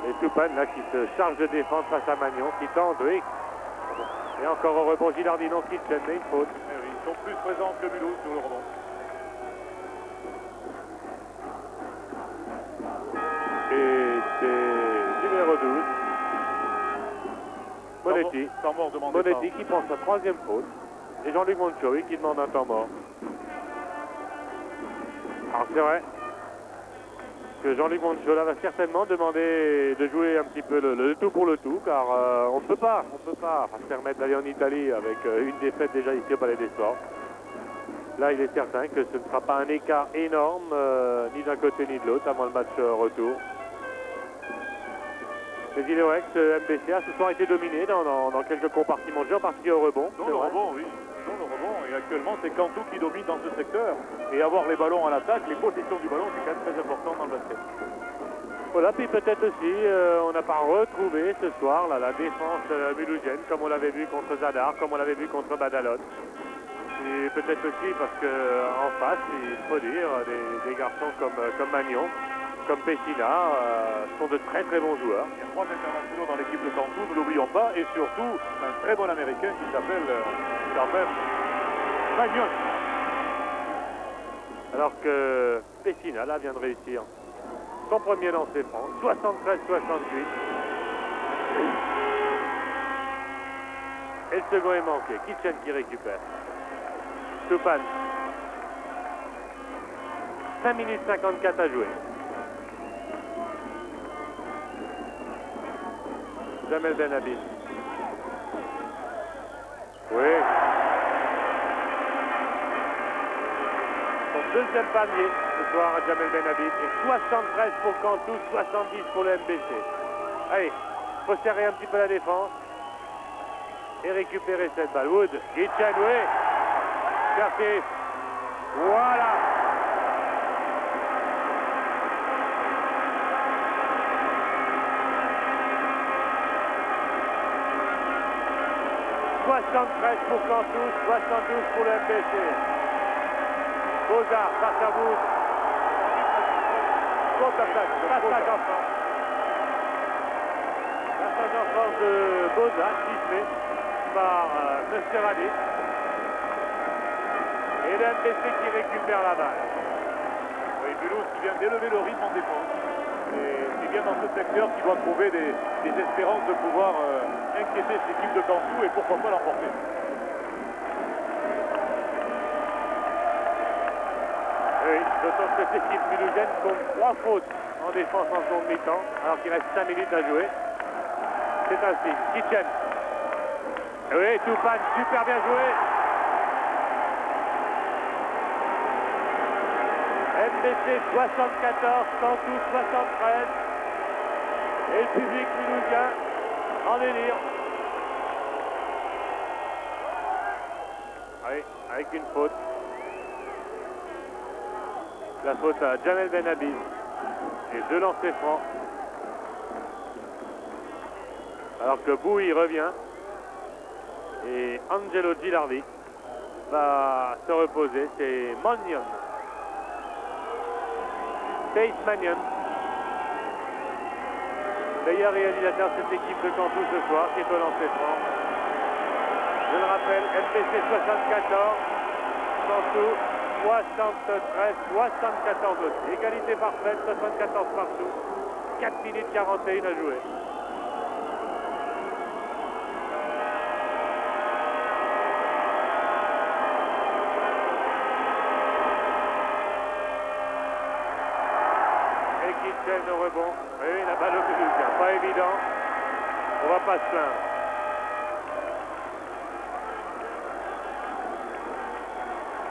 Et Toupane là qui se charge de défense face à Magnon, qui tente, oui. Et encore au rebond Gilardi, non Kitchen, mais une faute. Ils sont plus présents que Mulhouse sur le rebond. Et c'est numéro 12. Monetti. Temps mort demandé Monetti qui prend sa 3e faute. Et Jean-Luc Monchoui qui demande un temps mort. Alors c'est vrai que Jean-Luc Monchola va certainement demander de jouer un petit peu le tout pour le tout, car on ne peut pas se permettre d'aller en Italie avec une défaite déjà ici au Palais des Sports. Là, il est certain que ce ne sera pas un écart énorme, ni d'un côté ni de l'autre, avant le match retour. Mais il est vrai que ce MBC a ce soir été dominé dans quelques compartiments de jeu, en particulier au rebond. Dans le rebond, oui. Dans le rebond. Et actuellement, c'est Cantu qui domine dans ce secteur. Et avoir les ballons à l'attaque, les possessions du ballon, c'est quand même très important dans le basket. Voilà, puis peut-être aussi, on n'a pas retrouvé ce soir là, la défense mulhousienne, comme on l'avait vu contre Zadar, comme on l'avait vu contre Badalone. Et peut-être aussi parce qu'en face, il faut dire, des garçons comme Magnon, comme Pessina, sont de très très bons joueurs. Il y a 3 internationaux dans l'équipe de Cantu, ne l'oublions pas, et surtout un très bon américain qui s'appelle quand même Magnon. Alors que Pessina là vient de réussir son premier lancer franc, 73-68. Et le second est manqué. Kitchen qui récupère. Toupane. 5 minutes 54 à jouer. Jamel Benhabib. Oui. Son deuxième panier ce soir à Jamel Benhabib. Et 73 pour Cantu, 70 pour le MBC. Allez, il faut serrer un petit peu la défense. Et récupérer cette balle. Wood, Kitchen, oui. Curtis. Voilà. « 73 pour Cantu, 72 pour le MBC. Bozard, face à Wood. Contre-attaque en France. L'attaque en France de Bozard, sifflé par M. Radis. Et le MBC qui récupère la balle. Oui, Mulhouse qui vient d'élever le rythme en défense. Et qui vient dans ce secteur qui doit trouver des espérances de pouvoir inquiéter cette équipe de Cantu et pourquoi pas l'emporter. Oui, d'autant que cette équipe mulhousienne compte 3 fautes en défense en seconde mi-temps, alors qu'il reste 5 minutes à jouer. C'est ainsi. Kitchen. Oui, Toupane, super bien joué. MBC 74, Cantou 73. Et le public mulhousien en délire. Oui, avec une faute. La faute à Jamel Benhabib. Et 2 lancers francs. Alors que Boui revient. Et Angelo Gilardi va se reposer. C'est Mannion. Tate Mannion. Meilleur réalisateur de cette équipe de Cantou ce soir, qui est au lancer franc. Je le rappelle, MPC 74, Cantou 73, 74 aussi. Égalité parfaite, 74 partout. 4 minutes 41 à jouer. Et Kitchen au rebond. Oui, la balle au Mulhousien. Pas évident. On va pas se plaindre.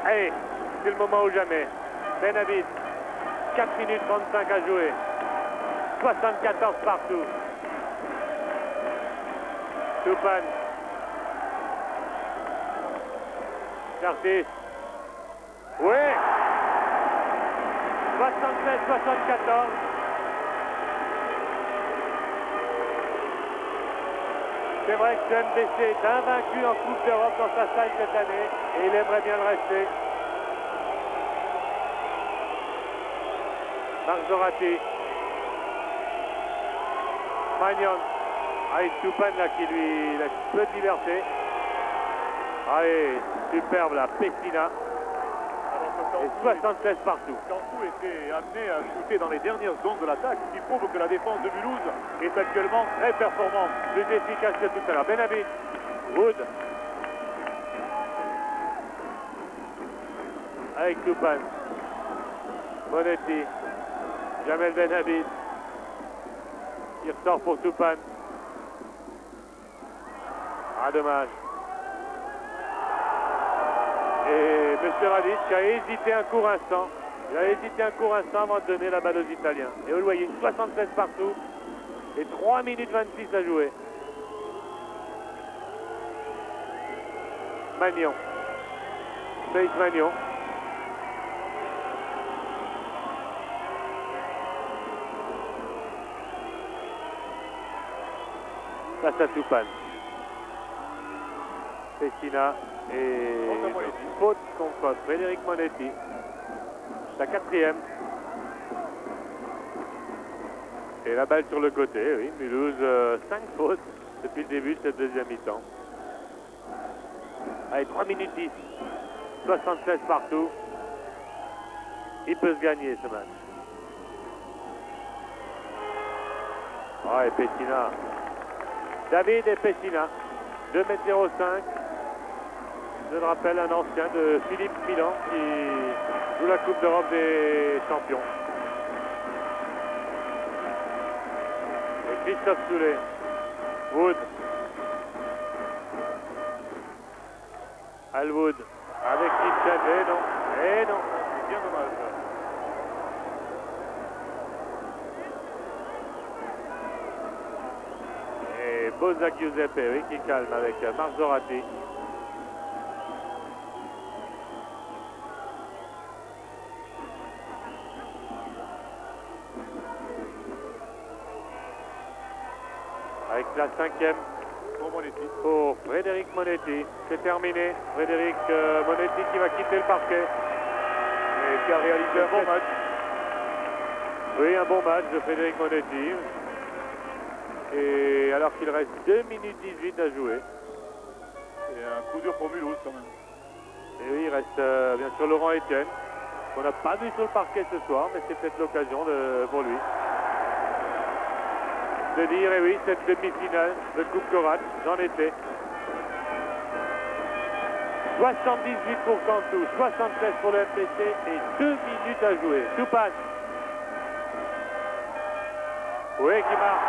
Allez, c'est le moment ou jamais. Benhabib, 4 minutes 35 à jouer. 74 partout. Toupane. Curtis. Oui. 76-74. C'est vrai que MBC est invaincu en Coupe d'Europe dans sa salle cette année et il aimerait bien le rester. Marzorati. Magnon. Avec Toupane là qui lui laisse peu de liberté. Allez, superbe là, Pessina. Et 76 partout. Cantou était amené à shooter dans les dernières zones de l'attaque, ce qui prouve que la défense de Mulhouse est actuellement très performante. Plus efficace que tout à l'heure. Benhabib. Wood. Avec Toupane. Monetti. Jamel Benhabib. Il ressort pour Toupane. Ah, dommage. Et M. Radic a hésité un court instant. Il a hésité un court instant avant de donner la balle aux Italiens. Et vous le voyez, 76 partout. Et 3 minutes 26 à jouer. Magnon. Tate Magnon. Face à Toupane. Pessina et faute contre Frédéric Monetti. La 4e. Et la balle sur le côté, oui. Mulhouse, 5 fautes depuis le début de cette deuxième mi-temps. Allez, 3 minutes 10. 76 partout. Il peut se gagner ce match. Ah, et Pessina. David et Pessina. 2,05 m. Je le rappelle, un ancien de Philippe Milan qui joue la Coupe d'Europe des champions. Et Christophe Soulet. Wood. Alwood. Avec Kitchen. Et non. Et non. C'est bien dommage. Et Bozak Giuseppe, oui, qui calme avec Marzorati. Avec la 5e pour Frédéric Monetti. C'est terminé. Frédéric Monetti qui va quitter le parquet. Et qui a réalisé un bon match. Oui, un bon match de Frédéric Monetti. Et alors qu'il reste 2 minutes 18 à jouer. Et un coup dur pour Mulhouse quand même. Et oui, il reste bien sûr Laurent Etienne, qu'on n'a pas vu sur le parquet ce soir, mais c'est peut-être l'occasion pour lui de dire, et oui, cette demi-finale de Coupe Korat, j'en étais. 78 pour Cantu, 76 pour le MBC et 2 minutes à jouer. Toupane. Oui, qui marque.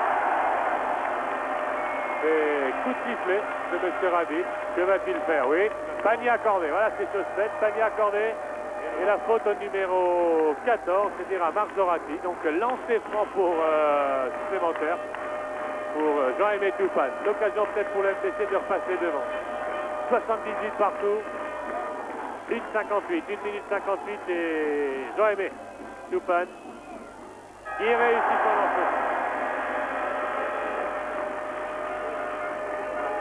Et coup de sifflet de M. Rabi. Que va-t-il faire? Oui. Panier accordé. Voilà, c'est chose faite. Panier accordé. Et la faute au numéro 14, c'est-à-dire à Marzorati. Donc lancer franc pour supplémentaire pour Jean-Aimé Toupane. L'occasion peut-être pour le MBC de repasser devant. 78 partout. 1,58. 1 minute 58 et Jean-Aimé Toupane qui réussit son lancer.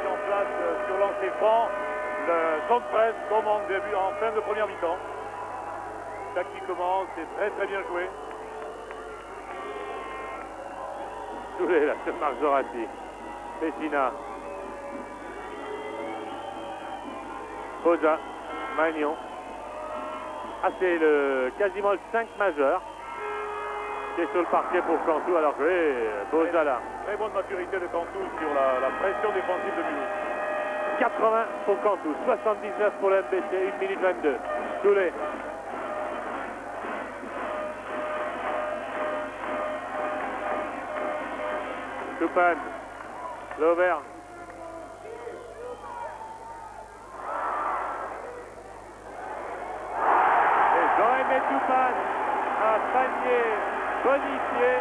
En place sur lancer franc, le 113 comme en début, en fin de première mi-temps. Tactiquement, c'est très très bien joué. Soulet là sur Marzorati. Pessina. Boza. Magnon. Ah, c'est quasiment le 5 majeur qui est sur le parquet pour Cantu. Alors que Boza là. Très bonne maturité de Cantu sur la pression défensive de Mulhouse. 80 pour Cantu, 79 pour le MBC, 1 minute 22. Soulet. Toupane. L'Auvergne. Jean-Aimé Toupane, un panier bonifié.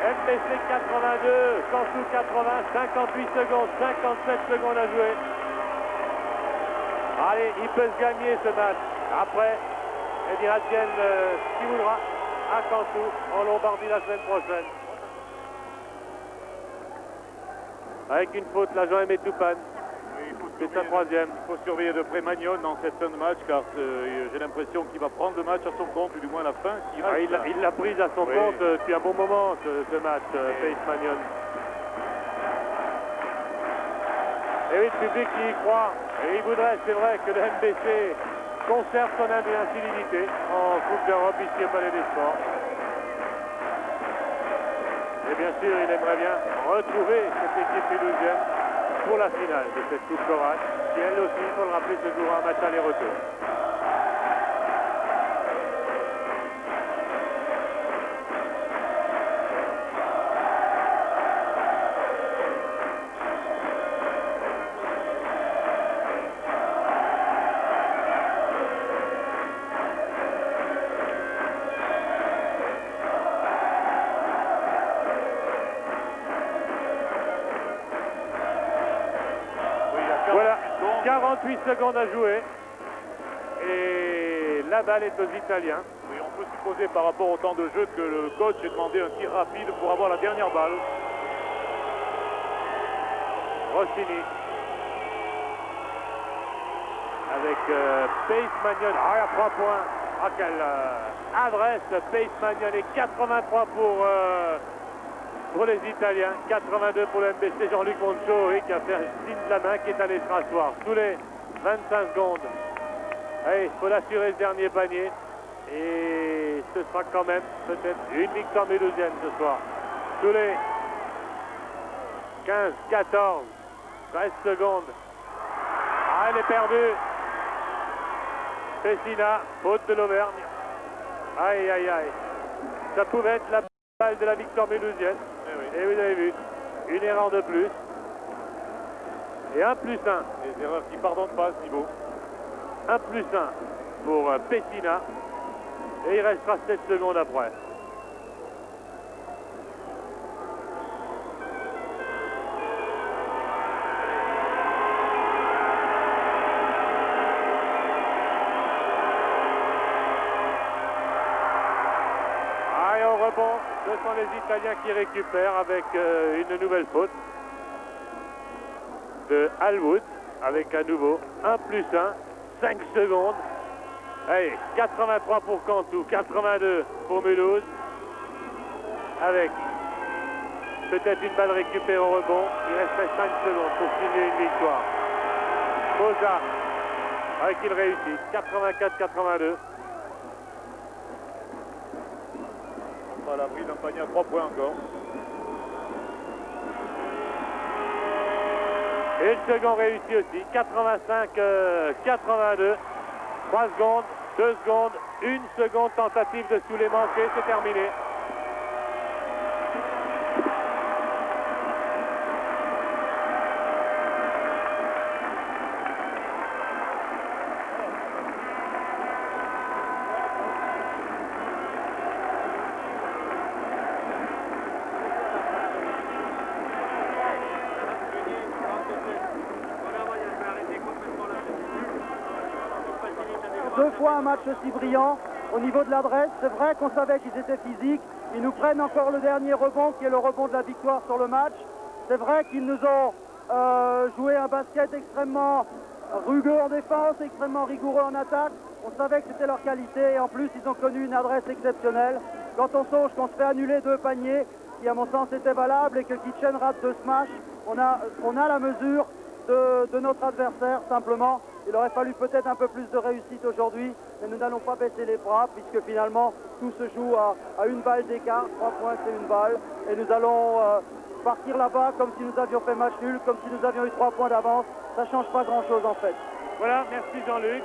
MBC 82, Cantu 80, 58 secondes, 57 secondes à jouer. Allez, il peut se gagner ce match. Après, il dira tienne ce qu'il voudra à Cantu, en Lombardie la semaine prochaine. Avec une faute, là, Jean-Aimé Toupane. C'est sa troisième. Il faut surveiller de près Magnon dans cette fin de match car j'ai l'impression qu'il va prendre le match à son compte, ou du moins à la fin. Il l'a prise à son compte depuis un bon moment, ce match, Pace Magnon. Et oui, le public qui y croit. Et il voudrait, c'est vrai, que le MBC conserve son invincibilité en Coupe d'Europe ici au Palais des Sports. Et bien sûr, il aimerait bien retrouver cette équipe toulousaine pour la finale de cette Coupe Corat, qui elle aussi, il faut le rappeler, se jouera un match aller-retour. Voilà, 48 secondes à jouer. Et la balle est aux Italiens. Oui, on peut supposer par rapport au temps de jeu que le coach ait demandé un tir rapide pour avoir la dernière balle. Rossini. Avec Pace Magnon. Ah, il y a 3 points. Ah, quelle adresse, Pace Magnon. Et 83 pour les Italiens, 82 pour le MBC. Jean-Luc Moncho qui a fait signe de la main, qui est allé se rasseoir. Tous les 25 secondes. Allez, il faut l'assurer ce dernier panier. Et ce sera quand même peut-être une victoire mulhousienne ce soir. Tous les 15, 14, 13 secondes. Ah, elle est perdue. Pessina, faute de l'Auvergne. Aïe, aïe, aïe. Ça pouvait être la balle de la victoire mulhousienne. Et vous avez vu, une erreur de plus. Et 1+1. Des erreurs qui pardonnent pas à ce niveau. 1+1 pour Pessina. Et il restera 7 secondes après. Allez, au rebond, ce sont les Italiens qui récupèrent avec une nouvelle faute de Alwood, avec à nouveau 1+1, 5 secondes. Allez, 83 pour Cantu, 82 pour Mulhouse, avec peut-être une balle récupérée au rebond. Il resterait 5 secondes pour signer une victoire. Boza, avec il réussit, 84-82. On va à l'abri d'un panier à 3 points encore. Et le second réussi aussi, 85-82. 3 secondes, 2 secondes, 1 seconde tentative de sous les manqués, c'est terminé. Deux fois un match aussi brillant. Au niveau de l'adresse, c'est vrai qu'on savait qu'ils étaient physiques. Ils nous prennent encore le dernier rebond, qui est le rebond de la victoire sur le match. C'est vrai qu'ils nous ont joué un basket extrêmement rugueux en défense, extrêmement rigoureux en attaque. On savait que c'était leur qualité et en plus, ils ont connu une adresse exceptionnelle. Quand on songe qu'on se fait annuler 2 paniers, qui à mon sens étaient valables, et que Kitchen rate 2 smash, on a la mesure de notre adversaire, simplement. Il aurait fallu peut-être un peu plus de réussite aujourd'hui, mais nous n'allons pas baisser les bras, puisque finalement tout se joue à 1 balle d'écart. 3 points, c'est 1 balle, et nous allons partir là-bas comme si nous avions fait match nul, comme si nous avions eu 3 points d'avance. Ça ne change pas grand-chose en fait. Voilà, merci Jean-Luc.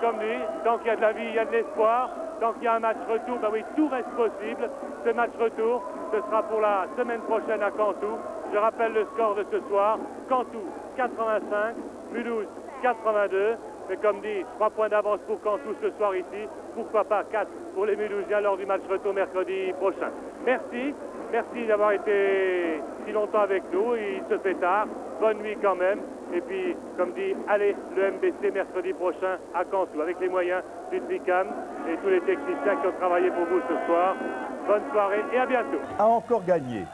Comme lui, tant qu'il y a de la vie, il y a de l'espoir. Tant qu'il y a un match retour, ben oui, tout reste possible. Ce match retour, ce sera pour la semaine prochaine à Cantoux. Je rappelle le score de ce soir. Cantoux 85, Mulhouse 82. Mais comme dit, 3 points d'avance pour Cantoux ce soir ici. Pourquoi pas 4 pour les Mulhousiens lors du match retour mercredi prochain. Merci. Merci d'avoir été si longtemps avec nous. Il se fait tard. Bonne nuit quand même. Et puis, comme dit, allez, le MBC mercredi prochain à Cantoux avec les moyens du Tricam et tous les techniciens qui ont travaillé pour vous ce soir. Bonne soirée et à bientôt. A encore gagné.